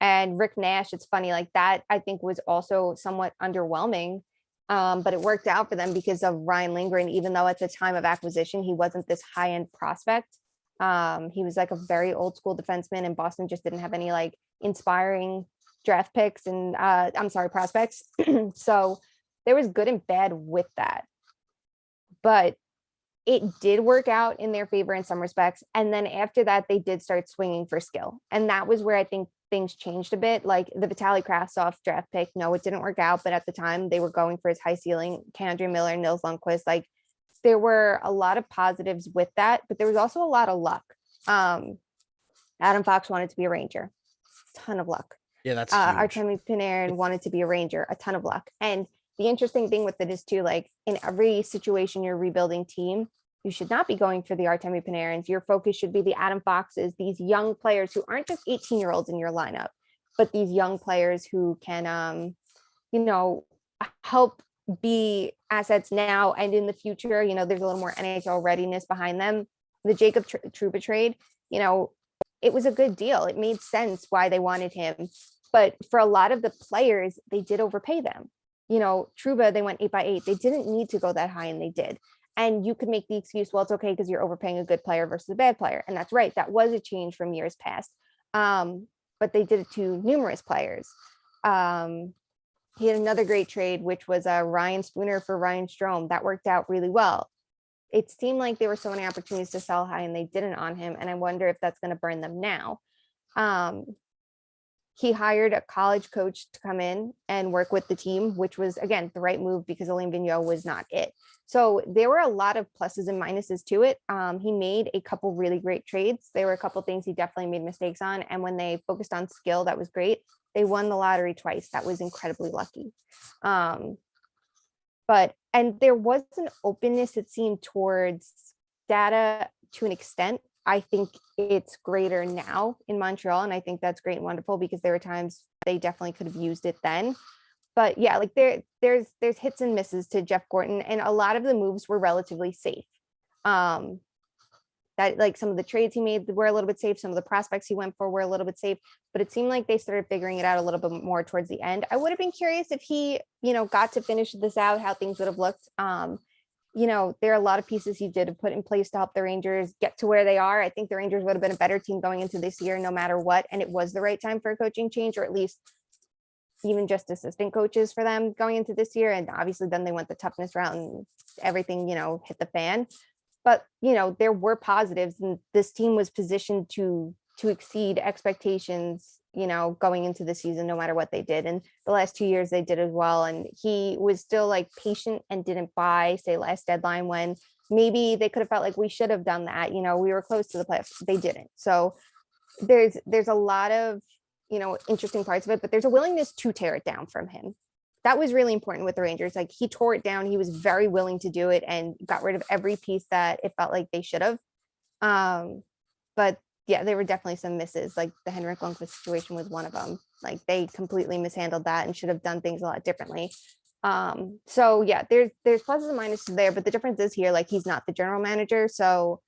And Rick Nash, it's funny, like that, I think was also somewhat underwhelming, but it worked out for them because of Ryan Lindgren, even though at the time of acquisition, he wasn't this high-end prospect. He was like a very old school defenseman, and Boston just didn't have any like inspiring draft picks and prospects. So there was good and bad with that. But it did work out in their favor in some respects. And then after that, they did start swinging for skill. And that was where I think things changed a bit. Like the Vitaly Krasov draft pick, no, it didn't work out. But at the time, they were going for his high ceiling. K'Andre Miller, Nils Lundqvist, like there were a lot of positives with that. But there was also a lot of luck. Adam Fox wanted to be a Ranger. Ton of luck. Yeah, that's Artemi Panarin wanted to be a Ranger. A ton of luck. And the interesting thing with it is too, like in every situation you're rebuilding team, you should not be going for the Artemi Panarins. Your focus should be the Adam Foxes, these young players who aren't just 18-year-olds in your lineup, but these young players who can, help be assets now and in the future. There's a little more NHL readiness behind them. The Jacob Trouba trade, it was a good deal. It made sense why they wanted him. But for a lot of the players, they did overpay them. Trouba, they went 8x8. They didn't need to go that high, and they did. And you could make the excuse, well, it's okay because you're overpaying a good player versus a bad player. And that's right. That was a change from years past. But they did it to numerous players. He had another great trade, which was Ryan Spooner for Ryan Strome. That worked out really well. It seemed like there were so many opportunities to sell high, and they didn't on him. And I wonder if that's going to burn them now. He hired a college coach to come in and work with the team, which was, again, the right move because Alain Vigneault was not it. So there were a lot of pluses and minuses to it. He made a couple really great trades. There were a couple things he definitely made mistakes on. And when they focused on skill, that was great. They won the lottery twice. That was incredibly lucky. And there was an openness, it seemed, towards data to an extent. I think it's greater now in Montreal. And I think that's great and wonderful because there were times they definitely could have used it then. But yeah, like there's hits and misses to Jeff Gorton, and a lot of the moves were relatively safe. That like some of the trades he made were a little bit safe. Some of the prospects he went for were a little bit safe, but it seemed like they started figuring it out a little bit more towards the end. I would have been curious if he, got to finish this out, how things would have looked. There are a lot of pieces he did put in place to help the Rangers get to where they are. I think the Rangers would have been a better team going into this year, no matter what. And it was the right time for a coaching change, or at least even just assistant coaches for them going into this year. And obviously then they went the toughness route and everything, hit the fan. But, there were positives, and this team was positioned to exceed expectations, going into the season, no matter what they did. And the last 2 years they did as well. And he was still like patient and didn't buy, say, last deadline when maybe they could have felt like we should have done that. We were close to the playoffs. They didn't. So there's a lot of, interesting parts of it, but there's a willingness to tear it down from him. That was really important with the Rangers. Like, he tore it down. He was very willing to do it and got rid of every piece that it felt like they should have. But yeah, there were definitely some misses. Like the Henrik Lundqvist situation was one of them. Like, they completely mishandled that and should have done things a lot differently. So yeah, there's pluses and minuses there, but the difference is here, like, he's not the general manager. So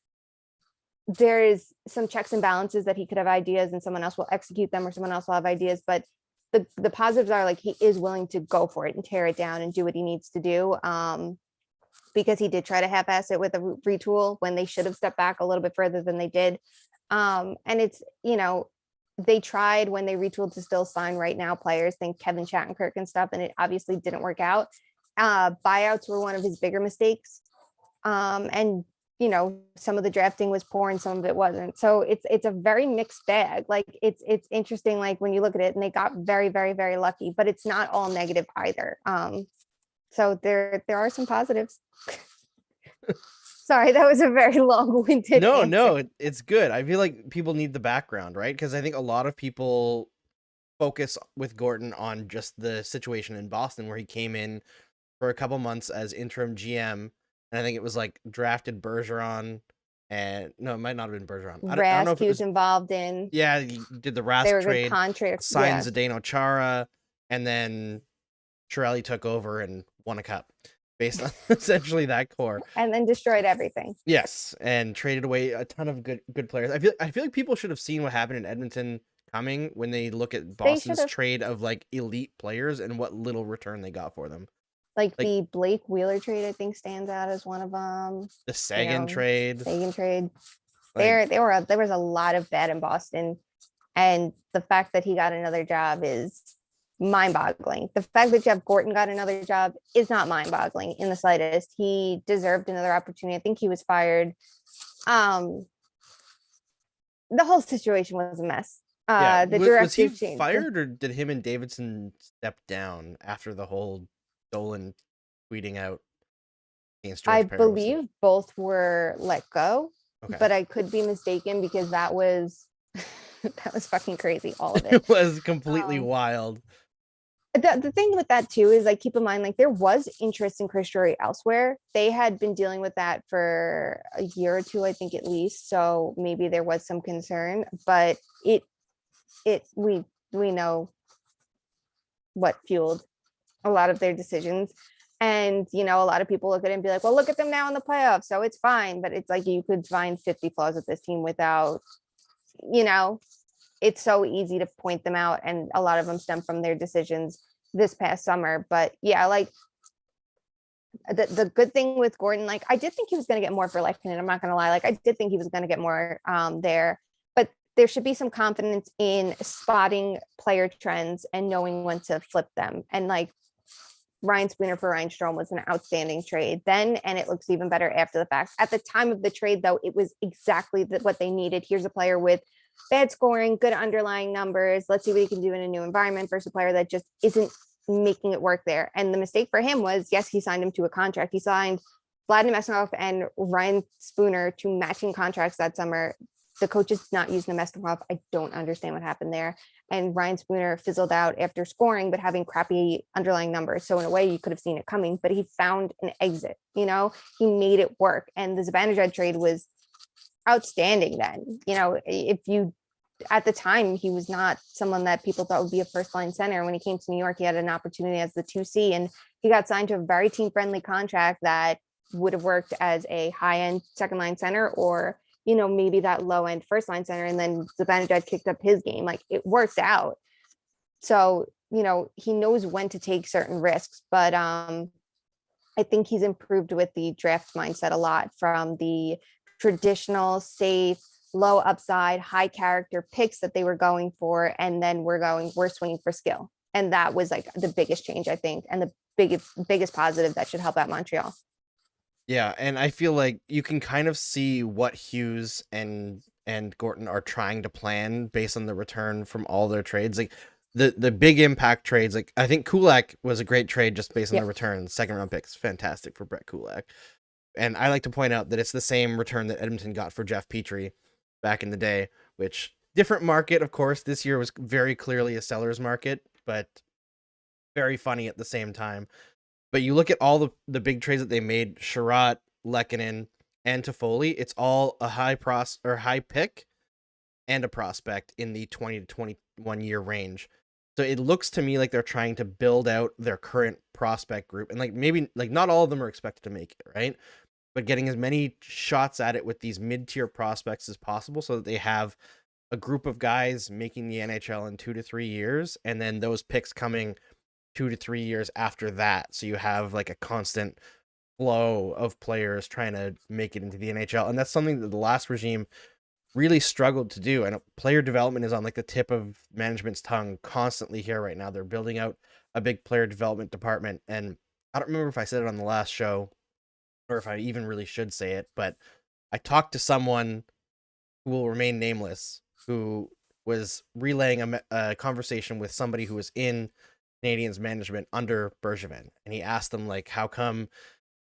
there is some checks and balances that he could have ideas and someone else will execute them, or someone else will have ideas. But the positives are, like, he is willing to go for it and tear it down and do what he needs to do. Because he did try to half-ass it with a retool when they should have stepped back a little bit further than they did. And it's, they tried when they retooled to still sign right now players, think Kevin Shattenkirk and stuff, and it obviously didn't work out. Buyouts were one of his bigger mistakes. And some of the drafting was poor and some of it wasn't. So it's a very mixed bag. Like, it's interesting, like, when you look at it, and they got very, very, very lucky, but it's not all negative either. So there are some positives. Sorry, that was a very long-winded answer. No, it's good. I feel like people need the background, right? Because I think a lot of people focus with Gorton on just the situation in Boston, where he came in for a couple months as interim GM. And I think it was like drafted Bergeron, and no, it might not have been Bergeron. I don't know if he it was involved in. Yeah, he did the Rask They were good trade, contracts. signed Yeah. Zdeno Chara, and then Chiarelli took over and won a cup based on essentially that core. And then destroyed everything. Yes, and traded away a ton of good players. I feel like people should have seen what happened in Edmonton coming when they look at Boston's should've. trade of like elite players and what little return they got for them. Like, Like- the Blake Wheeler trade, I think, stands out as one of them. The Sagan trade. Sagan trade. like- There was a lot of bad in Boston, and the fact that he got another job is mind-boggling. The fact that Jeff Gorton got another job is not mind-boggling in the slightest. He deserved another opportunity. I think he was fired. The whole situation was a mess. The was he directive changed. fired, or did him and Davidson step down after the whole Dolan tweeting out against George I Parros? believe both were let go, Okay. but I could be mistaken, because that was that was fucking crazy, all of it. It was completely Um, wild. The thing with that too is, like, keep in mind, like, there was interest in Chris Drury elsewhere. They had been dealing with that for a year or two, I think, at least. So maybe there was some concern, but we know what fueled a lot of their decisions. And, a lot of people look at it and be like, well, look at them now in the playoffs, so it's fine. But it's like, you could find 50 flaws with this team without, it's so easy to point them out. And a lot of them stem from their decisions this past summer. But yeah, like, the good thing with Gorton, like, I did think he was going to get more for Lehkonen. I'm not going to lie. Like, I did think he was going to get more there, but there should be some confidence in spotting player trends and knowing when to flip them. And, like, Ryan Spooner for Ryan Strome was an outstanding trade then, and it looks even better after the fact. At the time of the trade, though, it was exactly what they needed. Here's a player with bad scoring, good underlying numbers. Let's see what he can do in a new environment versus a player that just isn't making it work there. And the mistake for him was, yes, he signed him to a contract. He signed Vladimir Mesnov and Ryan Spooner to matching contracts that summer. The coaches did not use Nemestikov. I don't understand what happened there. And Ryan Spooner fizzled out after scoring, but having crappy underlying numbers. So in a way, you could have seen it coming, but he found an exit. He made it work. And the Zibanejad trade was outstanding then. If you, at the time, he was not someone that people thought would be a first line center. When he came to New York, he had an opportunity as the 2C, and he got signed to a very team friendly contract that would have worked as a high end second line center, or maybe that low end first line center. And then Zibanejad kicked up his game. Like, it worked out. So, he knows when to take certain risks, but I think he's improved with the draft mindset a lot from the traditional, safe, low upside, high character picks that they were going for. And then we're swinging for skill. And that was like the biggest change, I think, and the biggest positive that should help out Montreal. Yeah, and I feel like you can kind of see what Hughes and Gorton are trying to plan based on the return from all their trades. Like the big impact trades, like I think Kulak was a great trade just based on the return. Second round picks, fantastic for Brett Kulak. And I like to point out that it's the same return that Edmonton got for Jeff Petrie back in the day, which different market, of course. This year was very clearly a seller's market, but very funny at the same time. But you look at all the big trades that they made, Chiarot, Lehkonen, and Toffoli, it's all a high pick and a prospect in the 20 to 21 year range. So it looks to me like they're trying to build out their current prospect group. And like maybe like not all of them are expected to make it, right? But getting as many shots at it with these mid-tier prospects as possible so that they have a group of guys making the NHL in 2 to 3 years, and then those picks coming 2 to 3 years after that. So you have like a constant flow of players trying to make it into the NHL. And that's something that the last regime really struggled to do. And player development is on like the tip of management's tongue constantly here right now. They're building out a big player development department. And I don't remember if I said it on the last show or if I even really should say it, but I talked to someone who will remain nameless, who was relaying a conversation with somebody who was in Canadiens management under Bergevin. And he asked them, like, how come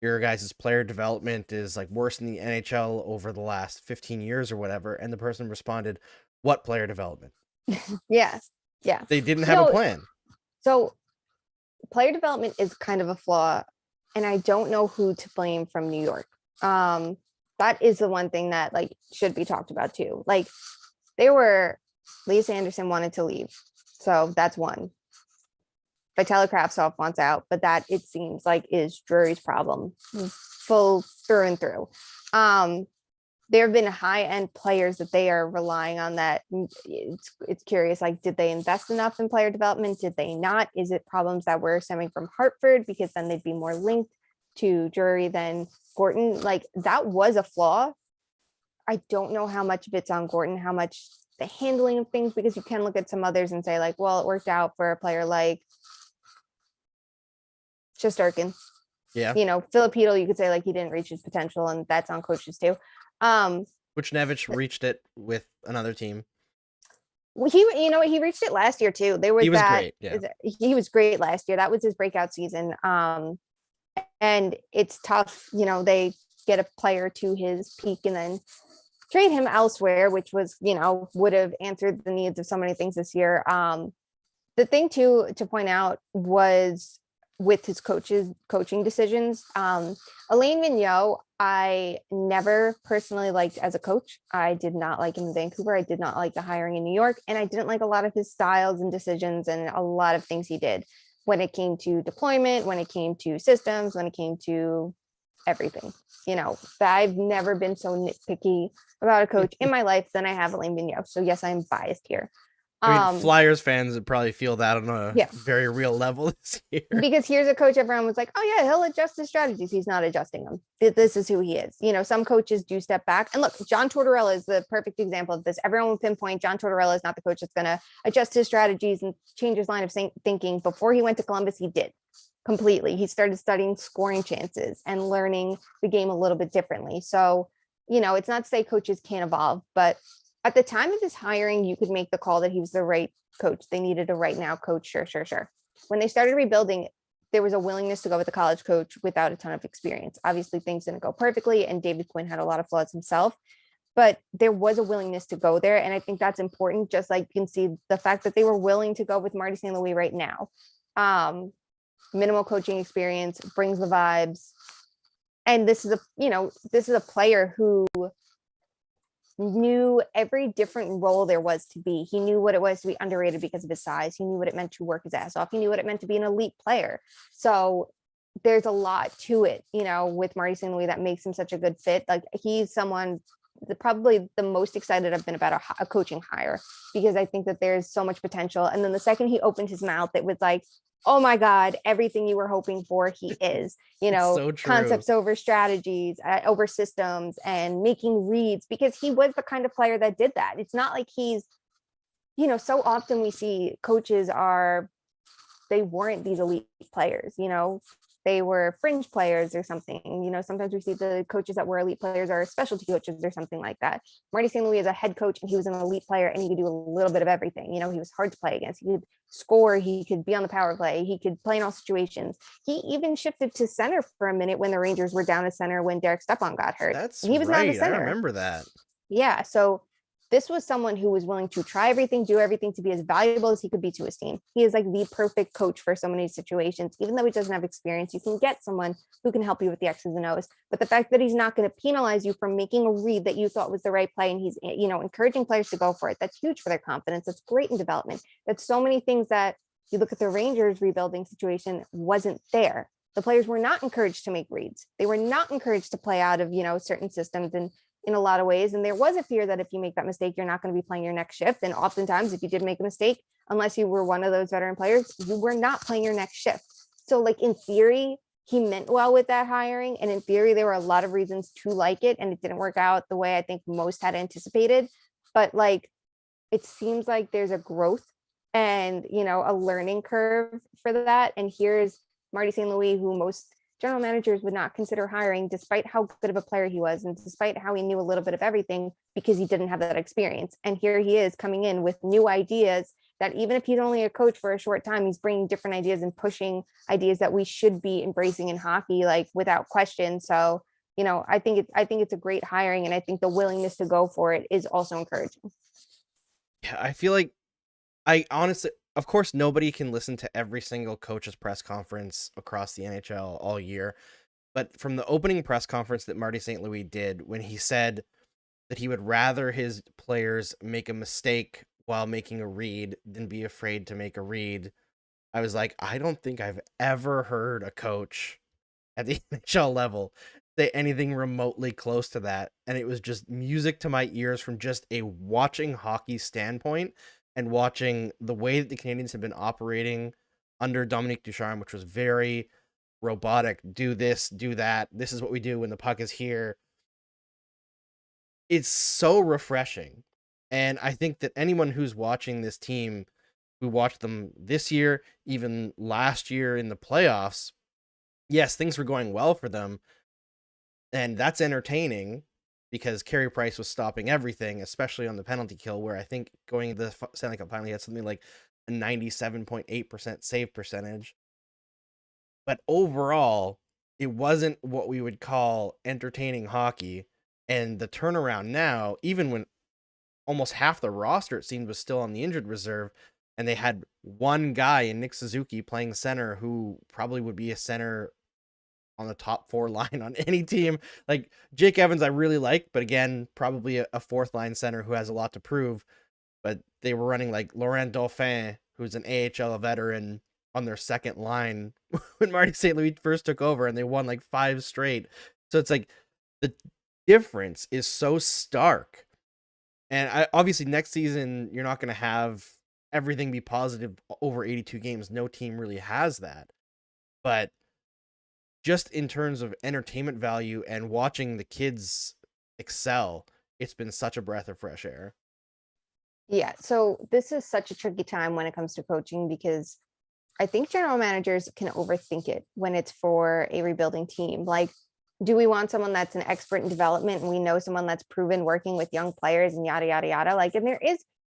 your guys' player development is like worse in the NHL over the last 15 years or whatever? And the person responded, what player development? Yeah. They didn't have a plan. So player development is kind of a flaw, and I don't know who to blame from New York. That is the one thing that like should be talked about too. Like Lisa Anderson wanted to leave. So that's one. Vitaly Kravtsov wants out, but that it seems like is Drury's problem, full through and through. There have been high-end players that they are relying on that it's curious, like, did they invest enough in player development? Did they not? Is it problems that were stemming from Hartford, because then they'd be more linked to Drury than Gorton? Like, that was a flaw. I don't know how much of it's on Gorton, how much the handling of things, because you can look at some others and say like, well, it worked out for a player like Shesterkin. Yeah. Filipino, you could say like he didn't reach his potential, and that's on coaches too. Buchnevich reached it with another team. Well, he reached it last year too. He was great. Yeah. He was great last year. That was his breakout season. And it's tough. They get a player to his peak and then trade him elsewhere, which was, would have answered the needs of so many things this year. The thing to point out was with his coaching decisions. Alain Vigneault, I never personally liked as a coach. I did not like him in Vancouver. I did not like the hiring in New York. And I didn't like a lot of his styles and decisions and a lot of things he did when it came to deployment, when it came to systems, when it came to everything. I've never been so nitpicky about a coach in my life than I have Alain Vigneault. So yes, I'm biased here. I mean, Flyers fans would probably feel that on a very real level this year. Because here's a coach everyone was like, oh yeah, he'll adjust his strategies. He's not adjusting them. This is who he is. Some coaches do step back. And look, John Tortorella is the perfect example of this. Everyone will pinpoint John Tortorella is not the coach that's going to adjust his strategies and change his line of thinking. Before he went to Columbus, he did completely. He started studying scoring chances and learning the game a little bit differently. So, it's not to say coaches can't evolve, but at the time of his hiring, you could make the call that he was the right coach. They needed a right now coach. Sure. When they started rebuilding, there was a willingness to go with a college coach without a ton of experience. Obviously, things didn't go perfectly, and David Quinn had a lot of flaws himself, but there was a willingness to go there. And I think that's important. Just like you can see the fact that they were willing to go with Marty St. Louis right now. Minimal coaching experience, brings the vibes. And this is a player who knew every different role there was to be. He knew what it was to be underrated because of his size. He knew what it meant to work his ass off. He knew what it meant to be an elite player. So there's a lot to it, with Marty St. Louis that makes him such a good fit. Like, he's someone probably the most excited I've been about a coaching hire, because I think that there's so much potential. And then the second he opened his mouth, it was like, oh my God, everything you were hoping for, he is, so true. Concepts over strategies, over systems, and making reads, because he was the kind of player that did that. It's not like he's, so often we see coaches they weren't these elite players, they were fringe players or something. Sometimes we see the coaches that were elite players are specialty coaches or something like that. Marty St. Louis is a head coach, and he was an elite player, and he could do a little bit of everything. He was hard to play against. He could score. He could be on the power play. He could play in all situations. He even shifted to center for a minute when the Rangers were down to center when Derek Stepan got hurt. That's and he was right. down to center. I remember that. Yeah. So this was someone who was willing to try everything, do everything to be as valuable as he could be to his team. He is like the perfect coach for so many situations. Even though he doesn't have experience, you can get someone who can help you with the X's and O's. But the fact that he's not going to penalize you for making a read that you thought was the right play, and he's, encouraging players to go for it, that's huge for their confidence. That's great in development. That's so many things that you look at the Rangers rebuilding situation wasn't there. The players were not encouraged to make reads. They were not encouraged to play out of, certain systems and in a lot of ways. And there was a fear that if you make that mistake, you're not going to be playing your next shift. And oftentimes, if you did make a mistake, unless you were one of those veteran players, you were not playing your next shift. So like, in theory, he meant well with that hiring. And in theory, there were a lot of reasons to like it. And it didn't work out the way I think most had anticipated. But like, it seems like there's a growth and, a learning curve for that. And here's Marty St. Louis, who most general managers would not consider hiring, despite how good of a player he was, and despite how he knew a little bit of everything, because he didn't have that experience. And here he is coming in with new ideas that, even if he's only a coach for a short time, he's bringing different ideas and pushing ideas that we should be embracing in hockey, like, without question. So, I think it's a great hiring, and I think the willingness to go for it is also encouraging. Yeah, I feel like, I honestly, of course, nobody can listen to every single coach's press conference across the NHL all year. But from the opening press conference that Marty St. Louis did, when he said that he would rather his players make a mistake while making a read than be afraid to make a read, I was like, I don't think I've ever heard a coach at the NHL level say anything remotely close to that. And it was just music to my ears from just a watching hockey standpoint, and watching the way that the Canadiens have been operating under Dominique Ducharme, which was very robotic. Do this, do that. This is what we do when the puck is here. It's so refreshing. And I think that anyone who's watching this team, who watched them this year, even last year in the playoffs, yes, things were going well for them. And that's entertaining, because Carey Price was stopping everything, especially on the penalty kill, where I think going into the Stanley Cup final, he had something like a 97.8% save percentage. But overall, it wasn't what we would call entertaining hockey. And the turnaround now, even when almost half the roster, it seemed, was still on the injured reserve, and they had one guy in Nick Suzuki playing center, who probably would be a center on the top four line on any team. Like, Jake Evans, I really like, but again, probably a fourth line center who has a lot to prove. But they were running like Laurent Dauphin, who's an AHL veteran, on their second line when Marty St. Louis first took over, and they won like 5 straight. So it's like, the difference is so stark. And obviously next season, you're not going to have everything be positive over 82 games. No team really has that. But just in terms of entertainment value and watching the kids excel, it's been such a breath of fresh air. Yeah. So this is such a tricky time when it comes to coaching, because I think general managers can overthink it when it's for a rebuilding team. Like, do we want someone that's an expert in development, and we know someone that's proven working with young players and yada, yada, yada? Like, and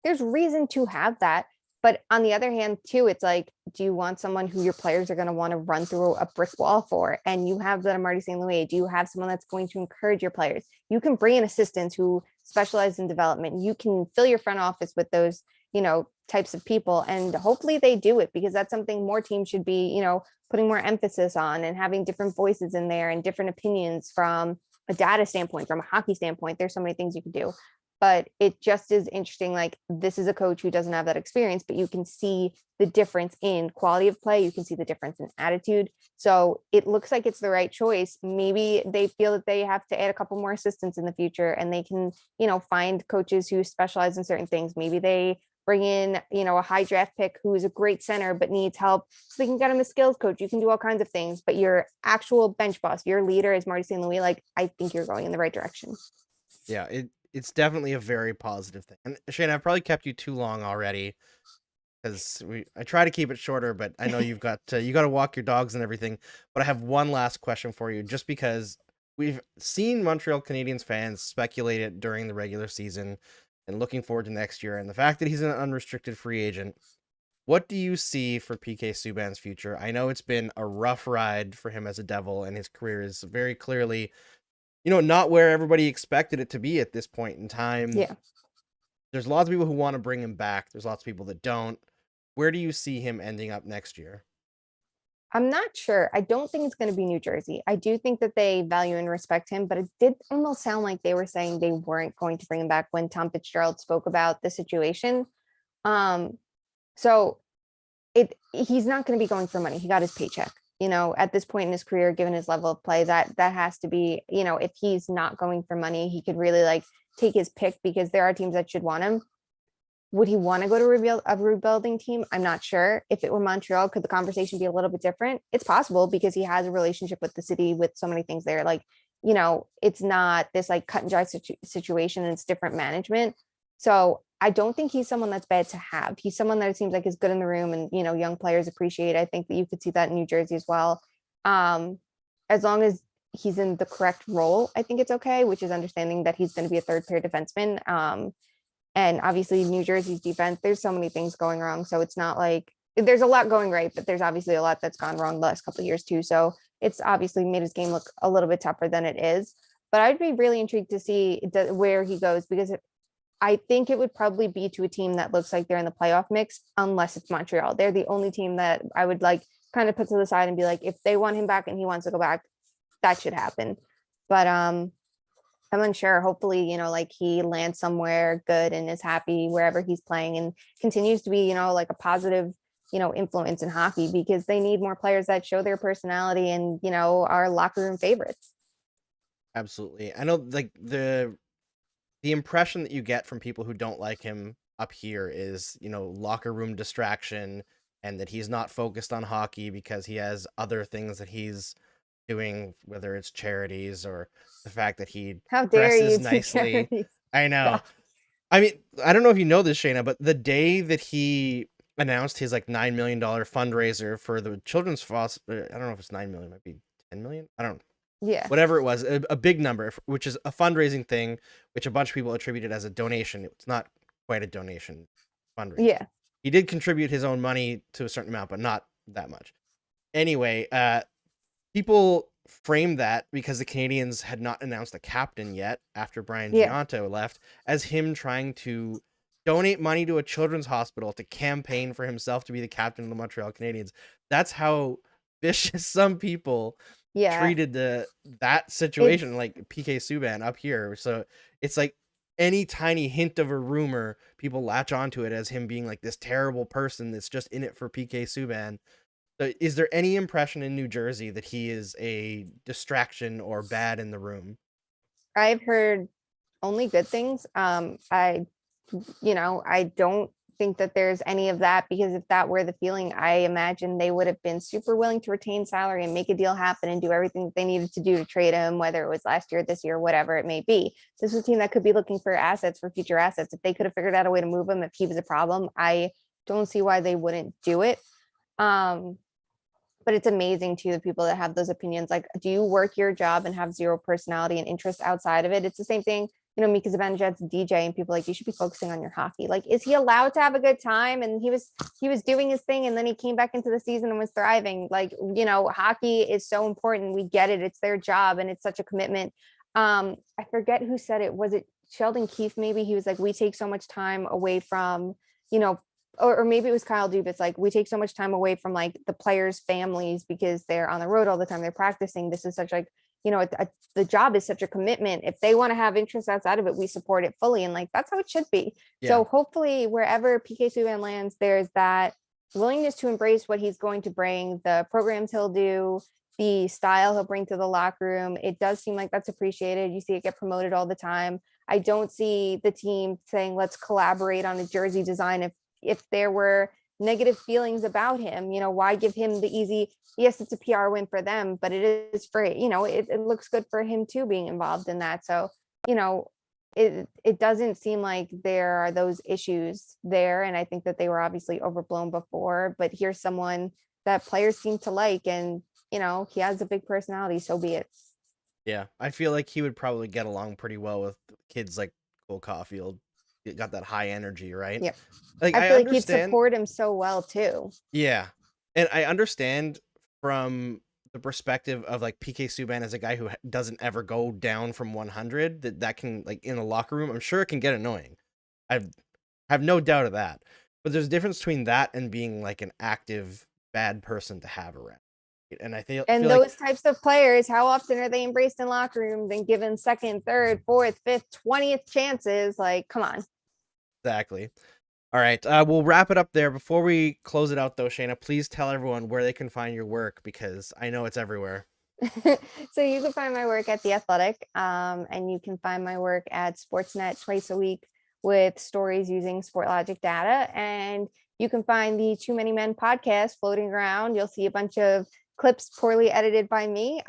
there's reason to have that. But on the other hand, too, it's like, do you want someone who your players are going to want to run through a brick wall for? And you have that in Marty St. Louis. Do you have someone that's going to encourage your players? You can bring in assistants who specialize in development. You can fill your front office with those, types of people. And hopefully they do it, because that's something more teams should be, putting more emphasis on, and having different voices in there and different opinions from a data standpoint, from a hockey standpoint. There's so many things you can do. but it just is interesting. Like, this is a coach who doesn't have that experience, but you can see the difference in quality of play. You can see the difference in attitude. So it looks like it's the right choice. Maybe they feel that they have to add a couple more assistants in the future, and they can, find coaches who specialize in certain things. Maybe they bring in, a high draft pick who is a great center but needs help, so they can get him a skills coach. You can do all kinds of things, but your actual bench boss, your leader is Marty St. Louis. Like, I think you're going in the right direction. Yeah, it's definitely a very positive thing. And Shayna, I've probably kept you too long already because I try to keep it shorter, but I know you got to walk your dogs and everything. But I have one last question for you, just because we've seen Montreal Canadiens fans speculate it during the regular season and looking forward to next year, and the fact that he's an unrestricted free agent. What do you see for PK Subban's future? I know it's been a rough ride for him as a Devil, and his career is very clearly, not where everybody expected it to be at this point in time. Yeah. There's lots of people who want to bring him back. There's lots of people that don't. Where do you see him ending up next year? I'm not sure. I don't think it's going to be New Jersey. I do think that they value and respect him, but it did almost sound like they were saying they weren't going to bring him back when Tom Fitzgerald spoke about the situation. So he's not going to be going for money. He got his paycheck. At this point in his career, given his level of play, that has to be, if he's not going for money, he could really like take his pick, because there are teams that should want him. Would he want to go to a rebuilding team? I'm not sure. If it were Montreal, could the conversation be a little bit different? It's possible, because he has a relationship with the city, with so many things there. Like, it's not this like cut and dry situation, and it's different management. So I don't think he's someone that's bad to have. He's someone that it seems like is good in the room, and, young players appreciate. I think that you could see that in New Jersey as well. As long as he's in the correct role, I think it's okay, which is understanding that he's going to be a third pair defenseman. And obviously New Jersey's defense, there's so many things going wrong. So it's not like there's a lot going right, but there's obviously a lot that's gone wrong the last couple of years too. So it's obviously made his game look a little bit tougher than it is. But I'd be really intrigued to see where he goes, because I think it would probably be to a team that looks like they're in the playoff mix, unless it's Montreal. They're the only team that I would like kind of put to the side and be like, if they want him back and he wants to go back, that should happen. But I'm unsure. Hopefully, like he lands somewhere good and is happy wherever he's playing, and continues to be, like a positive, influence in hockey, because they need more players that show their personality and, are locker room favorites. Absolutely. I know, like, the impression that you get from people who don't like him up here is, locker room distraction, and that he's not focused on hockey because he has other things that he's doing, whether it's charities or the fact that he How dare dresses you nicely. charities. I know. Yeah. I mean, I don't know if you know this, Shayna, but the day that he announced his like $9 million fundraiser for the children's foster, I don't know if it's 9 million, it might be 10 million. I don't know. Yeah. Whatever it was, a big number, which is a fundraising thing, which a bunch of people attributed as a donation. It's not quite a donation, fundraising. Yeah. He did contribute his own money to a certain amount, but not that much. Anyway, people framed that, because the Canadiens had not announced a captain yet after Brian Gianto left, as him trying to donate money to a children's hospital to campaign for himself to be the captain of the Montreal Canadiens. That's how vicious some people treated that situation, like PK Subban up here. So it's like any tiny hint of a rumor, people latch onto it as him being like this terrible person that's just in it for PK Subban. So is there any impression in New Jersey that he is a distraction or bad in the room? I've heard only good things. I don't think that there's any of that, because if that were the feeling, I imagine they would have been super willing to retain salary and make a deal happen and do everything that they needed to do to trade him, whether it was last year, this year, whatever it may be. This is a team that could be looking for assets, for future assets. If they could have figured out a way to move him, if he was a problem, I don't see why they wouldn't do it. But it's amazing to the people that have those opinions. Like, do you work your job and have zero personality and interest outside of it? It's the same thing, Mika Zibanejad's a DJ, and people like, you should be focusing on your hockey. Like, is he allowed to have a good time? And he was doing his thing, and then he came back into the season and was thriving. Like, hockey is so important. We get it. It's their job, and it's such a commitment. I forget who said it. Was it Sheldon Keefe? Maybe he was like, we take so much time away from, or maybe it was Kyle Dubas, like, we take so much time away from like the players' families because they're on the road all the time, they're practicing. This is such like the job is such a commitment. If they want to have interests outside of it, we support it fully. And like, that's how it should be. Yeah. So hopefully wherever PK Subban lands, there's that willingness to embrace what he's going to bring, the programs he'll do, the style he'll bring to the locker room. It does seem like that's appreciated. You see it get promoted all the time. I don't see the team saying, let's collaborate on a jersey design. If there were negative feelings about him, why give him the easy, yes, it's a PR win for them, but it is free. It looks good for him too, being involved in that. So, it doesn't seem like there are those issues there. And I think that they were obviously overblown before, but here's someone that players seem to like, and he has a big personality, so be it. Yeah, I feel like he would probably get along pretty well with kids like Cole Caulfield. He got that high energy, right? Yeah. Like, I feel like he'd support him so well too. Yeah. And I understand from the perspective of like PK Subban as a guy who doesn't ever go down from 100, that can, like, in a locker room, I'm sure it can get annoying. I have no doubt of that. But there's a difference between that and being like an active bad person to have around. And I feel those types of players, how often are they embraced in locker rooms and given second, third, fourth, fifth, 20th chances? Like, come on. Exactly. All right. We'll wrap it up there. Before we close it out though, Shayna, please tell everyone where they can find your work, because I know it's everywhere. So you can find my work at The Athletic, and you can find my work at Sportsnet twice a week with stories using SportLogic data. And you can find the Too Many Men podcast floating around. You'll see a bunch of clips poorly edited by me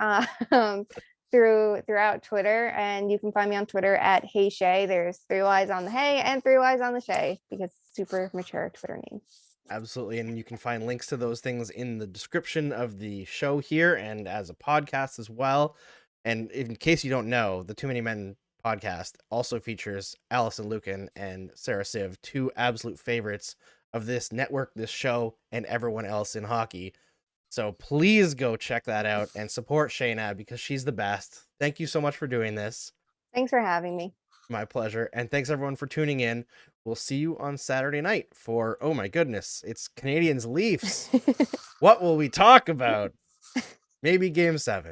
throughout Twitter. And you can find me on Twitter at Hey Shay. There's 3 Y's on the Hey and 3 Y's on the Shay, because it's super mature Twitter name. Absolutely. And you can find links to those things in the description of the show here and as a podcast as well. And in case you don't know, the Too Many Men podcast also features Allison Lucan and Sarah Siv, 2 absolute favorites of this network, this show, and everyone else in hockey. So please go check that out and support Shayna, because she's the best. Thank you so much for doing this. Thanks for having me. My pleasure. And thanks everyone for tuning in. We'll see you on Saturday night for, oh my goodness, it's Canadiens Leafs. What will we talk about? Maybe Game 7.